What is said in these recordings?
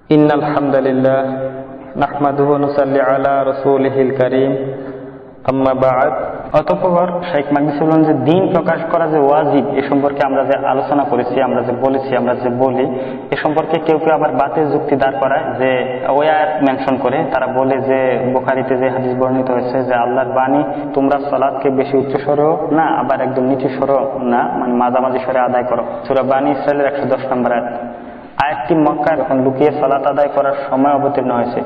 ইন্নাল হামদালিল্লাহ নাহমাদুহু ওয়া নুসাল্লি আলা রাসূলিহিল কারীম আম্মা বা'দ। অতঃপর শেখ মাকদুসী বলেন যে দ্বীন প্রকাশ করা যে ওয়াজিব, এ সম্পর্কে আমরা যে আলোচনা করেছি, আমরা যে বলেছি, আমরা যে বলি, এ সম্পর্কে কেউ কেউ আবার বাতিল যুক্তি দাঁড় করায় যে ওই আয়াত মেনশন করে। তারা বলে যে বুখারীতে যে হাদিস বর্ণিত হয়েছে যে আল্লাহর বাণী তোমরা সালাতকে বেশি উচ্চ স্বরেও না আবার একদম নিচু স্বরেও না, মানে মাঝামাঝি স্বরে আদায় করো। সূরা বানী ইসরাঈলের 110 নম্বর আয়াত। আয়াতটি মক্কায় যখন লুকিয়ে সালাত আদায় করার সময় অবতীর্ণ হয়েছে।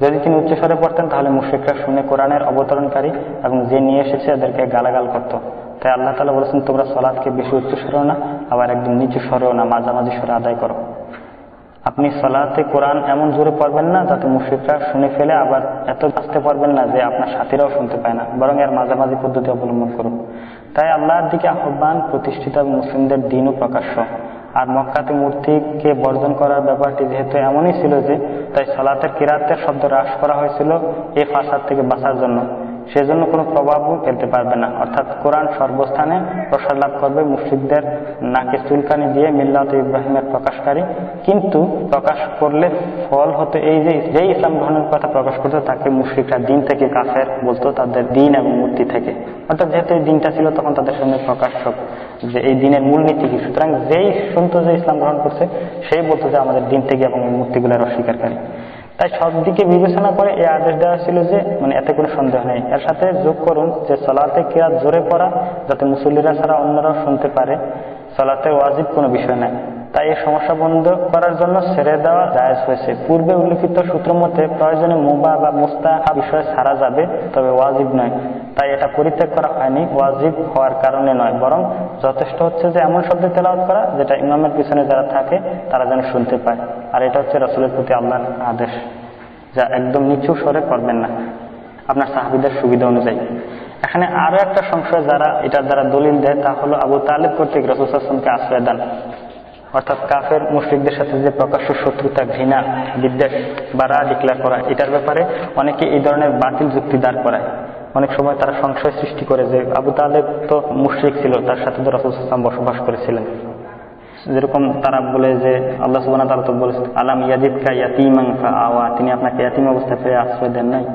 যদি তিনি উচ্চস্বরে পড়তেন তাহলে মুশরিকরা শুনে কোরআনের অবতরণকারী এবং যে নিয়ে এসেছে এদেরকে গালাগাল করত। তাই আল্লাহ তাআলা বলেছেন তোমরা সালাতকে বেশি উচ্চ স্বরেও না আবার একদম নিচু স্বরেও না, মাঝামাঝি স্বরে আদায় করো। আপনি সালাতে কোরআন এমন জোরে পড়বেন না যাতে মুশরিকরা শুনে ফেলে, আবার এত আস্তে পড়বেন না যে আপনার সাথীরাও শুনতে পায় না, বরং এর মাঝামাঝি পদ্ধতি অবলম্বন করুন। তাই আল্লাহর দিকে আহ্বান প্রতিষ্ঠিত এবং মুসলিমদের দ্বীনও প্রকাশ্য। আর মক্কাতে মূর্তিকে বর্জন করার ব্যাপারটি যেহেতু এমনই ছিল যে তাই সালাতের কিরাতের শব্দ হ্রাস করা হয়েছিল এই ফাসাদ থেকে বাঁচার জন্য, সেজন্য কোনো প্রভাবও ফেলতে পারবে না। অর্থাৎ কোরআন সর্বস্থানে প্রসার লাভ করবে মুশরিকদের নাকে চুলকানি দিয়ে মিল্লাত ইব্রাহিমের প্রকাশকারী। কিন্তু প্রকাশ করলে ফল হতো এই যে যেই ইসলাম গ্রহণের কথা প্রকাশ করতো তাকে মুশরিকরা দিন থেকে কাফের বলতো, তাদের দিন এবং মূর্তি থেকে। অর্থাৎ যেহেতু এই দিনটা ছিল তখন তাদের সামনে প্রকাশক যে এই দিনের মূলনীতি কি। সুতরাং যেই শুনতো যে ইসলাম গ্রহণ করছে সেই বলতো যে আমাদের দিন থেকে এবং এই মূর্তিগুলোর অস্বীকারী। তাই সব দিকে বিবেচনা করে এই আদেশ দেওয়া ছিল যে মানে এতে কোনো সন্দেহ নেই। এর সাথে যোগ করুন যে সালাতে কিরাত জোরে পড়া যাতে মুসল্লিরা ছাড়া অন্যরাও শুনতে পারে সালাতে ওয়াজিব কোনো বিষয় নাই। তাই এই সমস্যা বন্ধ করার জন্য ছেড়ে দেওয়া জায়েজ হয়েছে। পূর্বে উল্লেখিত সূত্র মতে প্রয়োজনে মুবাহ বা মুস্তাহাব বিষয় ছাড়া যাবে, তবে ওয়াজিব নয়। তাই এটা পরিত্যাগ করা হয়নি ওয়াজিব হওয়ার কারণে নয়, বরং যথেষ্ট হচ্ছে যে এমন শব্দে তেলাওয়াত করা যেটা ইমামের পিছনে যারা থাকে তারা যেন শুনতে পায়। আর এটা হচ্ছে রাসূলের প্রতি আল্লাহর আদেশ, যা একদম নিচু স্বরে করবেন না আপনার সাহাবীদের সুবিধা অনুযায়ী। এখানে আরো একটা সংশয় যারা এটার দ্বারা দলিল দেয় তা হলো আবু তালেব কর্তৃক রাসূল সাল্লাল্লাহু আলাইহি ওয়াসাল্লামকে আশ্রয় দান, অর্থাৎ কাফের মুশরিকদের সাথে যে প্রকাশ্য শত্রুতা, ঘৃণা, বিদ্বেষ বা রাগ ডিক্লেয়ার করা, এটার ব্যাপারে অনেকে এই ধরনের বাতিল যুক্তি দাঁড় করায়। অনেক সময় তারা সংশয় সৃষ্টি করে যে আবু তালেব তো মুশরিক ছিল, তার সাথে তো রাসূল সাল্লাল্লাহু আলাইহি ওয়াসাল্লাম বসবাস করেছিলেন। যেরকম তারা বলে যে আল্লাহ সুবহানাহু ওয়া তাআলা তো বলেছেন আলাম ইয়াজিদকা ইয়াতীমান ফাআওয়া, তিনি আপনাকে ইয়াতীম অবস্থায় পেয়ে আশ্রয় দেন নাই।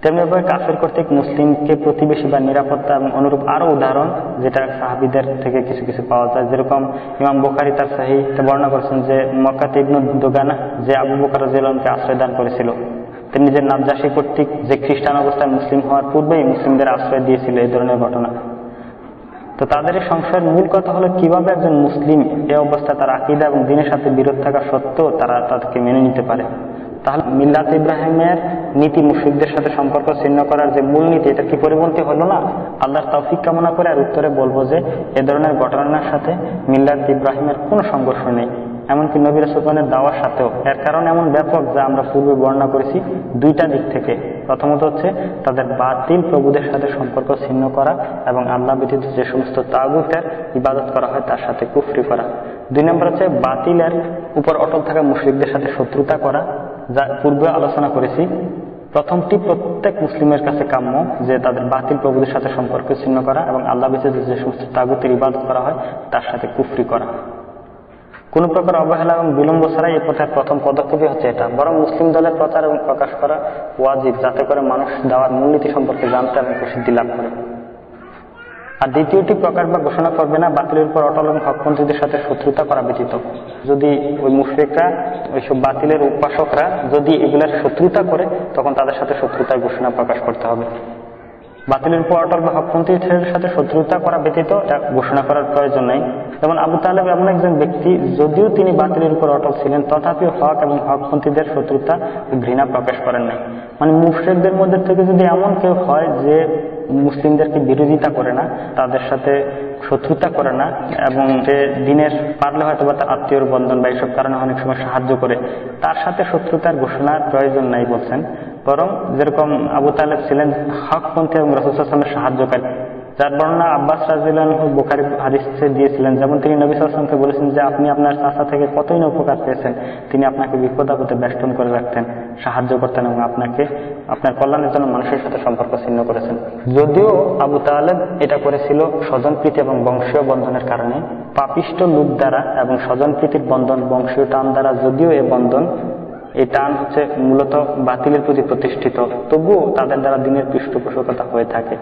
তেমনিভাবে কাফের কর্তৃক মুসলিমকে প্রতিবেশী বা নিরাপত্তা এবং অনুরূপ আরো উদাহরণ যেটা সাহাবীদের থেকে কিছু কিছু পাওয়া যায়। যেরকম ইমাম বুখারী তার সহিহতে বর্ণনা করেছেন যে মক্কাতে ইবনু দুগানা যে আবু বকর রাদিয়াল্লাহু আনহুকে আশ্রয় দান করেছিল, তিনি নিজের নাজ্জাশী কর্তৃক যে খ্রিস্টান অবস্থায় মুসলিম হওয়ার পূর্বেই মুসলিমদের আশ্রয় দিয়েছিল, এই ধরনের ঘটনা। তো তাদের এই সংশয়ের মূল কথা হলো কিভাবে একজন মুসলিম এই অবস্থায় তার আকীদা এবং দ্বীনের সাথে বিরোধ থাকা সত্ত্বেও তারা তাদেরকে মেনে নিতে পারে। তাহলে মিল্লাত ইব্রাহিমের নীতি মুশরিকদের সাথে সম্পর্ক ছিন্ন করার যে মূল নীতি, এটা কি পরিপন্থী হলো না? আল্লাহর তৌফিক কামনা করে আর উত্তরে বলবো যে এ ধরনের ঘটনার সাথে মিল্লাত ইব্রাহিমের কোনো সংঘর্ষ নেই, এমনকি নবী রাসূলগণের দাওয়ার সাথেও। এর কারণ এমন ব্যাপক যা আমরা পূর্বে বর্ণনা করেছি দুইটা দিক থেকে। প্রথমত হচ্ছে তাদের বাতিল প্রভুদের সাথে সম্পর্ক ছিন্ন করা এবং আল্লাহ ব্যতীত যে সমস্ত তাগুতের ইবাদত করা হয় তার সাথে কুফরি করা। দুই নম্বর হচ্ছে বাতিলের উপর অটল থাকা মুশরিকদের সাথে শত্রুতা করা, যা পূর্বে আলোচনা করেছি। প্রথমটি প্রত্যেক মুসলিমের কাছে কাম্য যে তাদের বাতিল প্রভুদের সাথে সম্পর্ক ছিন্ন করা এবং আল্লাহ ব্যতীত যে সমস্ত তাগুতের ইবাদত করা হয় তার সাথে কুফরি করা। কোন প্রকার অবহেলা এবং বিলম্ব ছাড়াই এই পথের প্রথম পদক্ষেপই হচ্ছে এটা। বরং মুসলিম দলের প্রচার এবং প্রকাশ করা ওয়াজিব, যাতে করে মানুষ দাওয়ার মূলনীতি সম্পর্কে জানতে এবং প্রসিদ্ধি লাভ করে। আর দ্বিতীয়টি প্রকাশ বা ঘোষণা করবে না বাতিলের উপর অটল এবং হকপন্থীদের সাথে শত্রুতা করা ব্যতীত। যদি ওই মুশরিকরা, ওইসব বাতিলের উপাসকরা যদি এগুলার শত্রুতা করে তখন তাদের সাথে শত্রুতার ঘোষণা প্রকাশ করতে হবে। বাতিলের উপর অটল বা হকপন্থীদের সাথে শত্রুতা করা ব্যতীত এটা ঘোষণা করার প্রয়োজন নেই। যেমন আবু তালেব এমন একজন ব্যক্তি, যদিও তিনি বাতিলের উপর অটল ছিলেন তথাপিও হক এবং হকপন্থীদের শত্রুতা ঘৃণা প্রকাশ করেন নাই। মানে মুশরিকদের মধ্যে থেকে যদি এমন কেউ হয় যে মুসলিমদেরকে বিরোধিতা করে না, তাদের সাথে শত্রুতা করে না এবং যে দিনের পারলে হয়তো বা তার আত্মীয়র বন্ধন বা এইসব কারণে অনেক সময় সাহায্য করে, তার সাথে শত্রুতার ঘোষণার প্রয়োজন নাই বলছেন। বরং যেরকম আবু তালেব ছিলেন হকপন্থী এবং রাসূল সাল্লাল্লাহু আলাইহি ওয়াসাল্লামের সাহায্যকারী, যার বর্ণনা আব্বাস রাদিয়াল্লাহু আনহু বুখারী হাদিসে দিয়েছিলেন। যেমন তিনি নবী সাল্লাল্লাহু আলাইহি ওয়াসাল্লামকে বলেছেন যে আপনি আপনার চাচা থেকে কতই না উপকার পেয়েছেন, তিনি আপনাকে বিপদ আপদে বেষ্টন করে রাখতেন, সাহায্য করতেন এবং আপনাকে আপনার কল্যাণের জন্য মানুষের সাথে সম্পর্ক ছিন্ন করেছেন। যদিও আবু তালেব এটা করেছিল স্বজনপ্রীতি এবং বংশীয় বন্ধনের কারণে, পাপিষ্ট লোক দ্বারা এবং স্বজনপ্রীতির বন্ধন বংশীয় টান দ্বারা যদিও এ বন্ধন এই টান হচ্ছে মূলত বাতিলের প্রতি প্রতিষ্ঠিত, তবুও তাদের দ্বারা দিনের পৃষ্ঠপোষকতা হয়ে থাকে।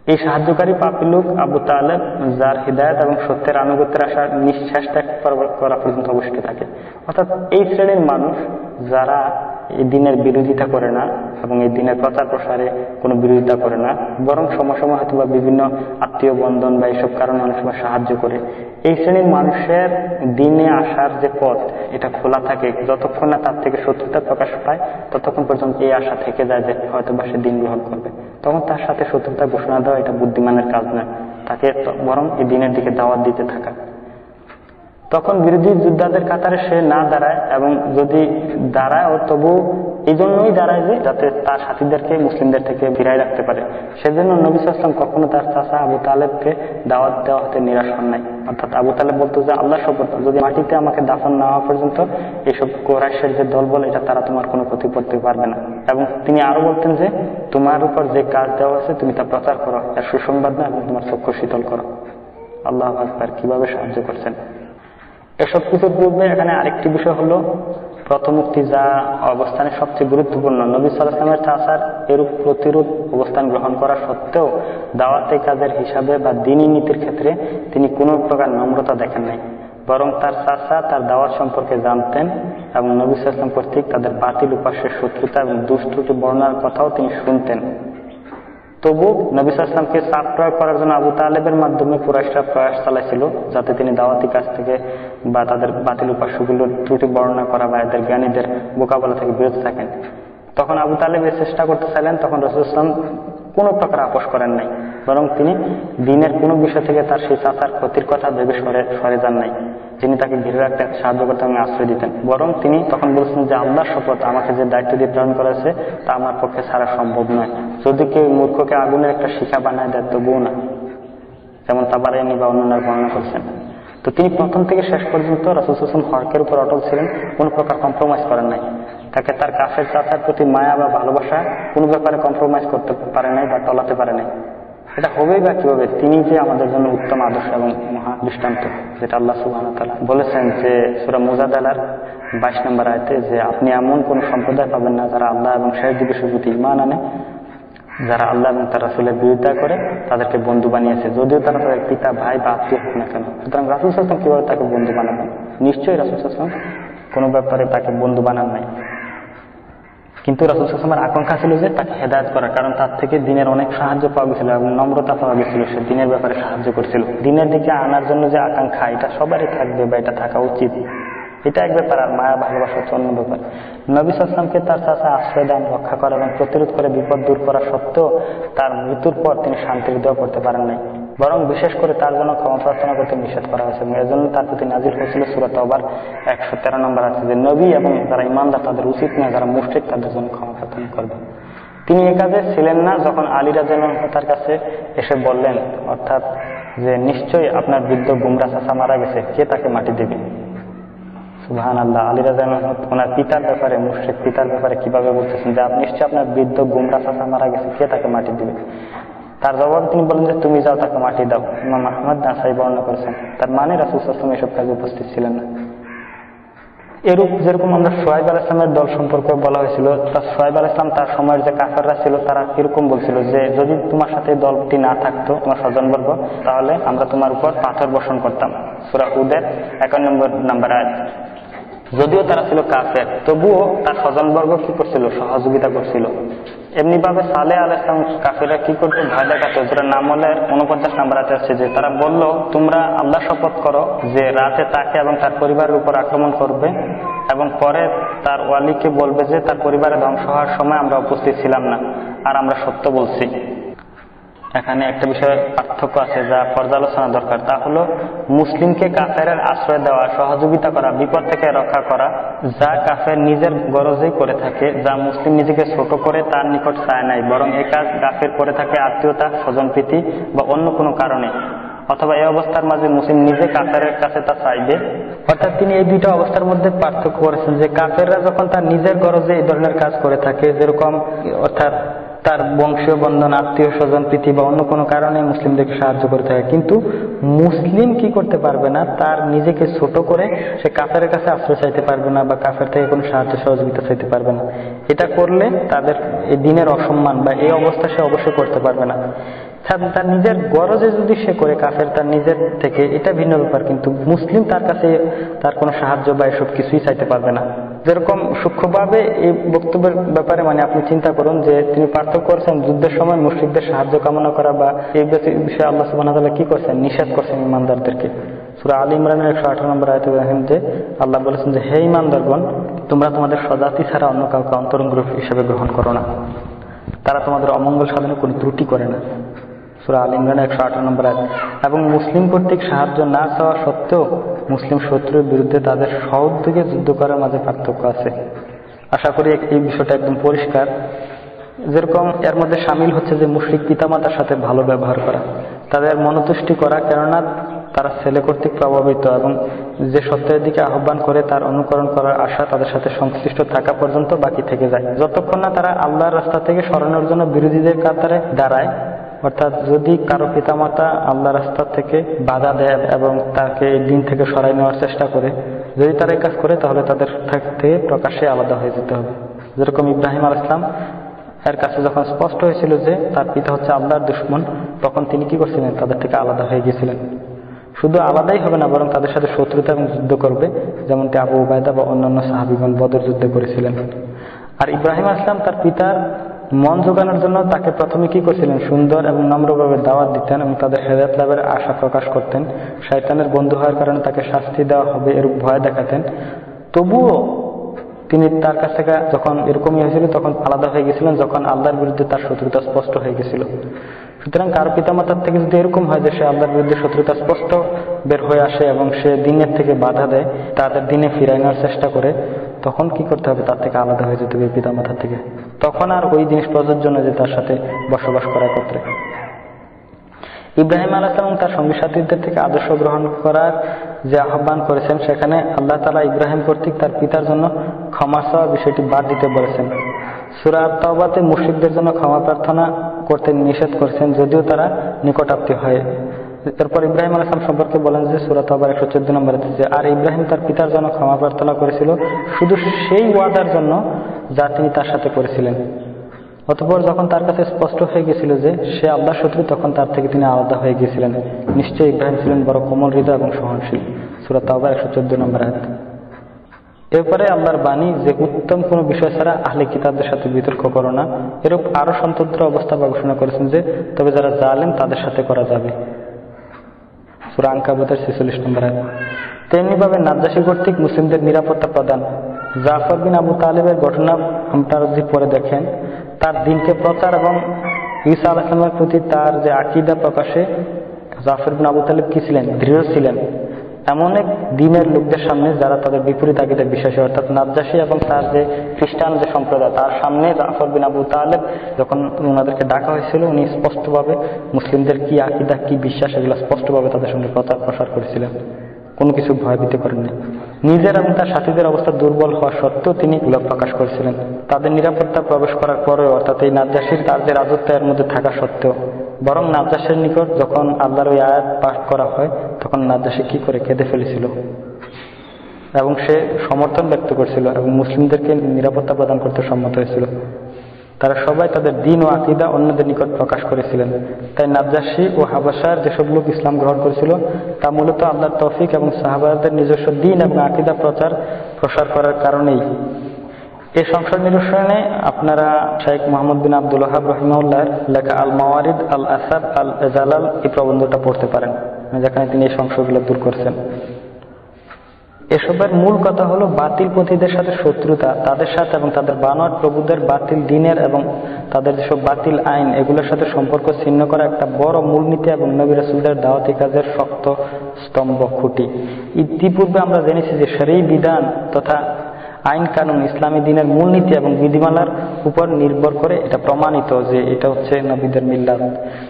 এই সাহায্যকারী পাপী লোক আবু তালেব, যার হৃদায়ত এবং সত্যের আনুগত্যের আশার নিঃশ্বাস ত্যাগ করা পর্যন্ত অবশিষ্ট থাকে। অর্থাৎ এই শ্রেণীর মানুষ যারা এই দিনের বিরোধিতা করে না এবং এই দিনের প্রচার প্রসারে কোনো বিরোধিতা করে না, বরং সময় সময় হয়তো বা বিভিন্ন আত্মীয় বন্ধন বা এইসব কারণে অনেক সময় সাহায্য করে, এই শ্রেণীর মানুষের দিনে আসার যে পথ এটা খোলা থাকে। যতক্ষণ না তার থেকে শত্রুতা প্রকাশ পায় ততক্ষণ পর্যন্ত এই আশা থেকে যায় যে হয়তো বা সে দিন গ্রহণ করবে। তখন তার সাথে শত্রুতা ঘোষণা দেওয়া এটা বুদ্ধিমানের কাজ নয়, তাকে বরং এই দিনের দিকে দাওয়াত দিতে থাকা। তখন বিরোধী যোদ্ধাদের কাতারে সে না দাঁড়ায়, এবং যদি দাঁড়ায় তবু এই জন্যই দাঁড়ায় যে যাতে তার সাথীদেরকে মুসলিমদের থেকে ফিরাই রাখতে পারে। সেজন্য নবী সাল্লাল্লাহু আলাইহি ওয়াসাল্লাম কখনো তার চাচা আবু তালেবকে দাওয়াত দেওয়া হতে নিরাশ হন নাই। অর্থাৎ আবু তালেব বলতো যে আল্লাহর শপথ, যদি মাটিতে আমাকে দাফন না হওয়া পর্যন্ত এইসব কুরাইশের যে দলবল এটা তারা তোমার কোনো ক্ষতি করতে পারবে না। এবং তিনি আরো বলতেন যে তোমার উপর যে কাজ দেওয়া আছে তুমি তা প্রচার করো, এর সুসংবাদ না এবং তোমার চক্ষু শীতল করো। আল্লাহু আকবার, কিভাবে সাহায্য করছেন। এসব কিছুর পূর্বে এখানে আরেকটি বিষয় হলো প্রথমোক্তি, যা অবস্থানে সবচেয়ে গুরুত্বপূর্ণ। নবী সাল্লাল্লাহু আলাইহি ওয়াসাল্লামের চাচার এরূপ প্রতিরোধ অবস্থান গ্রহণ করা সত্ত্বেও দাওয়াতে কাজের হিসাবে বা দ্বীনি নীতির ক্ষেত্রে তিনি কোনো প্রকার নম্রতা দেখেন নাই, বরং তার চাচা তার দাওয়াত সম্পর্কে জানতেন এবং নবী সাল্লাল্লাহু আলাইহি ওয়াসাল্লাম কর্তৃক তাদের বাতিল উপাস্যের শত্রুতা এবং দুষ্টুটি বর্ণনার কথাও তিনি শুনতেন। তবু নবী সাল্লাল্লাহু আলাইহি ওয়াসাল্লামকে চাপ প্রয়োগ করার জন্য আবু তালেবের মাধ্যমে কুরাইশরা প্রয়াস চালাইছিল, যাতে তিনি দাওয়াতি কাজ থেকে বা তাদের বাতিল উপাস্যগুলোর ত্রুটি বর্ণনা করা বা এদের জ্ঞানীদের মোকাবেলা থেকে বিরত থাকেন। তখন আবু তালেব চেষ্টা করতে চাইলেন, তখন রাসূল সাল্লাল্লাহু আলাইহি ওয়াসাল্লাম কোনো প্রকার আপোষ করেন নাই, বরং তিনি দিনের কোনো বিষয় থেকে তার সেই চাচার ক্ষতির কথা ভেবে সরে যান নাই, যিনি তাকে ঘিরে রাখতেন, সাহায্য করতেন এবং আশ্রয় দিতেন। বরং তিনি তখন বলছেন যে আল্লাহর শপথ, আমাকে যে দায়িত্ব দিয়ে প্রেরণ করা হয়েছে তা আমার পক্ষে ছাড়া সম্ভব নয়। যদি কেউ মূর্খকে আগুনের একটা শিখা বানায় দেয় তবুও না, যেমন তাবারানী বা অন্যান্য বর্ণনা করছেন। তো তিনি প্রথম থেকে শেষ পর্যন্ত রাসূল সাল্লাল্লাহু আলাইহি ওয়াসাল্লাম হকের উপর অটল ছিলেন, কোনো প্রকার কম্প্রোমাইজ করেন নাই। তাকে তার কাফের চাচার প্রতি মায়া বা ভালোবাসা কোনো ব্যাপারে কম্প্রোমাইজ করতে পারে নাই বা টলাতে পারে নাই। এটা হবেই বা কিভাবে? তিনি যে আমাদের জন্য উত্তম আদর্শ এবং মহা দৃষ্টান্ত, যেটা আল্লাহ সুবহানাহু ওয়া তাআলা বলেছেন যে সূরা মুজাদালার 22 নম্বর আয়াতে, যে আপনি এমন কোন সম্প্রদায় পাবেন না যারা আল্লাহ এবং শেষ দিবসের প্রতি ঈমান আনে, যারা আল্লাহ এবং তার রাসূলের বিরোধিতা করে তাদেরকে বন্ধু বানিয়েছে, যদিও তারা তাদের পিতা, ভাই বা আত্মীয় হোক না কেন। সুতরাং রাসূল সাল্লাল্লাহু আলাইহি ওয়াসাল্লাম কিভাবে তাকে বন্ধু বানাবেন? নিশ্চয়ই রাসূল সাল্লাল্লাহু আলাইহি ওয়াসাল্লাম কোনো ব্যাপারে তাকে বন্ধু বানান নাই। কিন্তু রাসূল সাল্লাল্লাহু আলাইহি ওয়াসাল্লামের আকাঙ্ক্ষা ছিল যে তাকে হেদায়েত করা, কারণ তার থেকে দিনের অনেক সাহায্য পাওয়া গেছিল এবং নম্রতা পাওয়া গেছিল, সে দিনের ব্যাপারে সাহায্য করছিল। দিনের দিকে আনার জন্য যে আকাঙ্ক্ষা, এটা সবারই থাকবে বা এটা থাকা উচিত, এটা এক ব্যাপার। আর মায়া ভালোবাসা হচ্ছে অন্য ব্যাপার। নবী সাল্লাল্লাহু আলাইহি ওয়াসাল্লামকে তার চাচা আশ্রয় দান, রক্ষা করা এবং প্রতিরোধ করে বিপদ দূর করা সত্ত্বেও তার মৃত্যুর পর তিনি শান্তির দোয়া করতে পারেন নাই, বরং বিশেষ করে তার জন্য ক্ষমা প্রার্থনা করতে নিষেধ করা হয়েছে। এর জন্য তার প্রতি নাজিল হয়েছিল সূরা তাওবার 113 নম্বর আছে, যে নবী এবং যারা ঈমানদার তাদের উচিত না যারা মুশরিক তাদের জন্য ক্ষমা প্রার্থনা করবে। তিনি এ কাজে ছিলেন না যখন আলী রাদিয়াল্লাহু আনহু তার কাছে এসে বললেন, অর্থাৎ যে নিশ্চয়ই আপনার বৃদ্ধ গুমরা চাচা মারা গেছে, কে তাকে মাটি দেবে? সুবহানাল্লাহ। আলী রাদিয়াল্লাহু আনহু ওনার পিতার ব্যাপারে, মুশরিক পিতার ব্যাপারে কিভাবে বলতেছেন যে আপনি নিশ্চয়ই আপনার বৃদ্ধ গুমরা চাচা মারা গেছে, কে তাকে মাটি দিবে? তার জবাবে তিনি বলেন যে তুমি যাও, তাকে মাটি দাও। ইমাম আহমদ নাসাই বর্ণনা করেছেন। তার মানে রাসূল সাল্লাল্লাহু আলাইহি ওয়াসাল্লাম এসব কাজে উপস্থিত ছিলেন না। এরূপ যেরকম আমরা শুআয়ব আলাইহিস সালামের দল সম্পর্কে বলা হয়েছিল, তার শুআয়ব আলাইহিস সালাম তার সময়ের যে কাফেররা ছিল তারা এরকম বলছিল যে যদি তোমার সাথে দলটি না থাকতো, তোমার স্বজনবর্গ, তাহলে আমরা তোমার উপর পাথর বর্ষণ করতাম। সূরা হুদের 51 নম্বর আয়াত। যদিও তারা ছিল কাফের, তবুও তার স্বজনবর্গ কি করছিল? সহযোগিতা করছিল। এমনি ভাবে সালেহ আলাইহিস সালাম কাফেররা কি করতো? ভয় দেখাতো। যেটা নামলের 49 নম্বর আয়াতে আছে যে তারা বলল, তোমরা আল্লাহ শপথ করো যে রাতে তাকে এবং তার পরিবারের উপর আক্রমণ করবে এবং পরে তার ওয়ালিকে বলবে যে তার পরিবারে ধ্বংস হওয়ার সময় আমরা উপস্থিত ছিলাম না আর আমরা সত্য বলছি। এখানে একটা বিষয়ে পার্থক্য আছে যা পর্যালোচনা দরকার, তা হলো মুসলিমকে কাফেরের আশ্রয় দেওয়া, সহযোগিতা করা, বিপদ থেকে রক্ষা করা, যা কাফের নিজের গরজেই করে থাকে, যা মুসলিম নিজেকে ছোট করে তার নিকট চায় নাই, বরং এই কাজ কাফের করে থাকে আত্মীয়তা, স্বজনপ্রীতি বা অন্য কোনো কারণে, অথবা এই অবস্থার মাঝে মুসলিম নিজে কাফেরের কাছে তা চাইবে। অর্থাৎ তিনি এই দুইটা অবস্থার মধ্যে পার্থক্য করেছেন যে কাফেররা যখন তার নিজের গরজে এই ধরনের কাজ করে থাকে, যেরকম অর্থাৎ তার বংশীয় বন্ধন, আত্মীয় স্বজন, প্রীতি বা অন্য কোনো কারণে মুসলিমদেরকে সাহায্য করে থাকে, কিন্তু মুসলিম কি করতে পারবে না, তার নিজেকে ছোট করে সে কাফেরের কাছে আশ্রয় চাইতে পারবে না বা কাফের থেকে কোনো সাহায্য সহযোগিতা চাইতে পারবে না। এটা করলে তাদের এই দিনের অসম্মান বা এই অবস্থা সে অবশ্যই করতে পারবে না। তার নিজের গরজে যদি সে করে কাফের তার নিজের থেকে, এটা ভিন্ন ব্যাপার, কিন্তু মুসলিম তার কাছে তার কোনো সাহায্য বা এসব কিছুই চাইতে পারবে না। যেরকম সূক্ষ্মভাবে এই বক্তব্যের ব্যাপারে আপনি চিন্তা করুন যে তিনি পার্থক্য করছেন যুদ্ধের সময় মুশরিকদের সাহায্য কামনা করা, বা এই বিষয়ে আল্লাহ সুবহানাহু ওয়া তাআলা কি করছেন, নিষেধ করছেন ইমানদারদেরকে। সূরা আলী ইমরানের 118 নম্বর আয়াতে দেখেন যে আল্লাহ বলেছেন যে হে ইমানদারগণ, তোমরা তোমাদের স্বজাতি ছাড়া অন্য কাউকে অন্তরঙ্গ হিসেবে গ্রহণ করো না, তারা তোমাদের অমঙ্গল সাধনে কোনো ত্রুটি করে না। সূরা আল ইমরানের 118 নম্বর আয়াত। এবং মুসলিম কর্তৃক সাহায্য না চাওয়া সত্ত্বেও মুসলিম শত্রুর বিরুদ্ধে তাদের সহযোগে যুদ্ধ করার মাঝে পার্থক্য আছে। আশা করি এই বিষয়টা একদম পরিষ্কার। যেরকম এর মধ্যে সামিল হচ্ছে যে মুশরিক পিতামাতার সাথে ভালো ব্যবহার করা, তাদের মনোতুষ্টি করা, কেননা তারা ছেলে কর্তৃক প্রভাবিত এবং যে সত্যের দিকে আহ্বান করে তার অনুকরণ করার আশা তাদের সাথে সংশ্লিষ্ট থাকা পর্যন্ত বাকি থেকে যায়। যতক্ষণ না তারা আল্লাহর রাস্তা থেকে সরানোর জন্য বিরোধীদের কাতারে দাঁড়ায়, অর্থাৎ যদি কারো পিতামাতা আল্লাহ রাস্তা থেকে বাধা দেয় এবং তাকে এই দিন থেকে সরাই নেওয়ার চেষ্টা করে, যদি তারা এই কাজ করে তাহলে তাদের থেকে প্রকাশ্যে আলাদা হয়ে যেতে হবে। যেরকম ইব্রাহিম আলাইহিস সালাম এর কাছে যখন স্পষ্ট হয়েছিল যে তার পিতা হচ্ছে আল্লাহর দুশমন, তখন তিনি কি করছিলেন, তাদের থেকে আলাদা হয়ে গিয়েছিলেন। শুধু আলাদাই হবে না, বরং তাদের সাথে শত্রুতা এবং যুদ্ধ করবে, যেমনটি আবু উবায়দা বা অন্যান্য সাহাবীগণ বদর যুদ্ধে করেছিলেন। আর ইব্রাহিম আলাইহিস সালাম তার পিতার মন জোগানোর জন্য তাকে প্রথমে কি করছিলেন, সুন্দর এবং নম্রভাবে দাওয়াত দিতেন এবং তাদের হেদায়েত লাভের আশা প্রকাশ করতেন। শয়তানের বন্ধু হওয়ার কারণে তাকে শাস্তি দেওয়া হবে এরূপ ভয় দেখাতেন। তবুও তিনি তার কাছ থেকে যখন এরকমই হয়েছিল তখন আলাদা হয়ে গেছিলেন, যখন আল্লাহর বিরুদ্ধে তার শত্রুতা স্পষ্ট হয়ে গেছিল। সুতরাং কারো পিতামাতার থেকে যদি এরকম হয় যে সে আল্লাহর বিরুদ্ধে শত্রুতা স্পষ্ট বের হয়ে আসে এবং সে দিনের থেকে বাধা দেয়, তাদের দিনে ফিরাই নেওয়ার চেষ্টা করে, তখন কি করতে হবে, তার থেকে আলাদা হয়ে যেতে হবে পিতামাতার থেকে। তখন আর ওই জিনিস প্রযোজ্য নয় যে তার সাথে বসবাস করার ক্ষেত্রে। ইব্রাহিম আলাইহিস সালাম তার সঙ্গী সাথীদের থেকে আদর্শ গ্রহণ করার যে আহ্বান করেছেন, সেখানে আল্লাহ তাআলা ইব্রাহিম কর্তৃক তার পিতার জন্য ক্ষমা চাওয়া বিষয়টি বাদ দিতে বলেছেন। সূরা তাওবাতে মুশরিকদের জন্য ক্ষমা প্রার্থনা করতে নিষেধ করেছেন, যদিও তারা নিকটাত্মীয় হয়। এরপর ইব্রাহিম আলাইহিস সালাম সম্পর্কে বলেন যে সূরা তাওবার 114 নম্বরে যে আর ইব্রাহিম তার পিতার জন্য ক্ষমা প্রার্থনা করেছিল শুধু সেই ওয়াদার জন্য যা তিনি তার সাথে করেছিলেন। অতঃপর যখন তার কাছে স্পষ্ট হয়ে গেছিল যে সে আল্লাহর শত্রু, তখন তার থেকে তিনি আলাদা হয়ে গিয়েছিলেন। নিশ্চয়ই ইব্রাহিম ছিলেন বড় কোমল হৃদয় এবং সহনশীল। সূরা তাওবার 114 নম্বর আয়াত। এরপরে আল্লাহর বাণী যে উত্তম কোনো বিষয় ছাড়া আহলে কিতাবদের সাথে বিতর্ক করো না, এরূপ আরো স্বতন্ত্র অবস্থা বা ঘোষণা করেছেন যে তবে যারা জালেম তাদের সাথে করা যাবে। সূরা আনকাবুতের 46 নম্বর আয়াত। তেমনিভাবে নাজ্জাশী কর্তৃক মুসলিমদের নিরাপত্তা প্রদান। জাফর বিন আবু তালেবের ঘটনা আপনারা যদি পরে দেখেন, তার দিনকে প্রচার এবং ঈসা আলাইহিস সালামের প্রতি তার যে আকীদা প্রকাশে জাফর বিন আবু তালেব কি ছিলেন, দৃঢ় ছিলেন। এমন এক দিনের লোকদের সামনে যারা তাদের বিপরীত আকীদায় বিশ্বাসী, অর্থাৎ নাজ্জাশী এবং তার যে খ্রিস্টান যে সম্প্রদায়, তার সামনে জাফর বিন আবু তালেব যখন ওনাদেরকে ডাকা হয়েছিল, উনি স্পষ্টভাবে মুসলিমদের কি আকীদা কি বিশ্বাস এগুলো স্পষ্টভাবে তাদের সঙ্গে প্রচার প্রসার করেছিলেন, কোনো কিছু ভয়ভীত করেননি। নিজের এবং তার সাথীদের অবস্থা দুর্বল হওয়া সত্ত্বেও তিনি এগুলো প্রকাশ করেছিলেন। তাদের নিরাপত্তা প্রবেশ করার পরেও, অর্থাৎ এই নাজ্জাশীর তার যে রাজত্ব এর মধ্যে থাকা সত্ত্বেও, বরং নাজ্জাশীর নিকট যখন আল্লাহর ওই আয়াত পাঠ করা হয় তখন নাজ্জাশী কি করে কেঁদে ফেলেছিল এবং সে সমর্থন ব্যক্ত করেছিল এবং মুসলিমদেরকে নিরাপত্তা প্রদান করতে সম্মত হয়েছিল। তারা সবাই তাদের দ্বীন ও আকীদা অন্যদের নিকট প্রকাশ করেছিলেন। তাই নাজ্জাশী ও হাবাসার যেসব লোক ইসলাম গ্রহণ করেছিল তা মূলত আল্লাহর তৌফিক এবং সাহাবাদের নিজস্ব দ্বীন এবং আকীদা প্রসার করার কারণেই। এই সংসদ নিরসনে আপনারা শেখ মুহাম্মদ বিন আব্দুল ওয়াহাব রাহিমাহুল্লাহর লেখা আল মাওয়ারিদ আল আসাব আল জালাল এই প্রবন্ধটা পড়তে পারেন, যেখানে তিনি এই সংশয়গুলো দূর করছেন। এসবের মূল কথা হলো বাতিল পথীদের সাথে শত্রুতা, তাদের সাথে এবং তাদের বানোয়াট প্রভুদের বাতিল দিনের এবং তাদের যেসব বাতিল আইন এগুলোর সাথে সম্পর্ক ছিন্ন করা একটা বড় মূলনীতি এবং নবী রাসূলদের দাওয়াতি কাজের শক্ত স্তম্ভ খুঁটি। ইতিপূর্বে আমরা জেনেছি যে শরঈ বিধান তথা আইন কানুন ইসলামী দিনের মূলনীতি এবং বিধিমালার উপর নির্ভর করে এটা প্রমাণিত যে এটা হচ্ছে নবীদের মিল্লাত।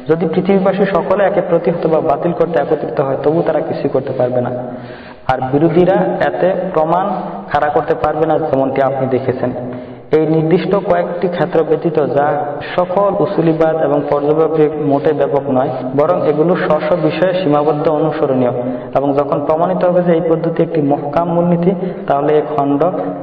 যদি পৃথিবীবাসী সকলে একে প্রতিহত বা বাতিল করতে একত্রিত হয় তবু তারা কিছুই করতে পারবে না, আর বিরোধীরা এতে প্রমাণ খাড়া করতে পারবে না, যেমনটি আপনি দেখেছেন। এই নির্দিষ্ট কয়েকটি ক্ষেত্র ব্যতীত যা সকল উসুলিবাদ এবং পর্যবেক্ষক মোটে ব্যাপক নয়, বরং এগুলো স্ব বিষয়ে সীমাবদ্ধ অনুসরণীয়। এবং যখন প্রমাণিত হবে যে এই পদ্ধতি একটি মহকাম মূলনীতি, তাহলে এই খণ্ড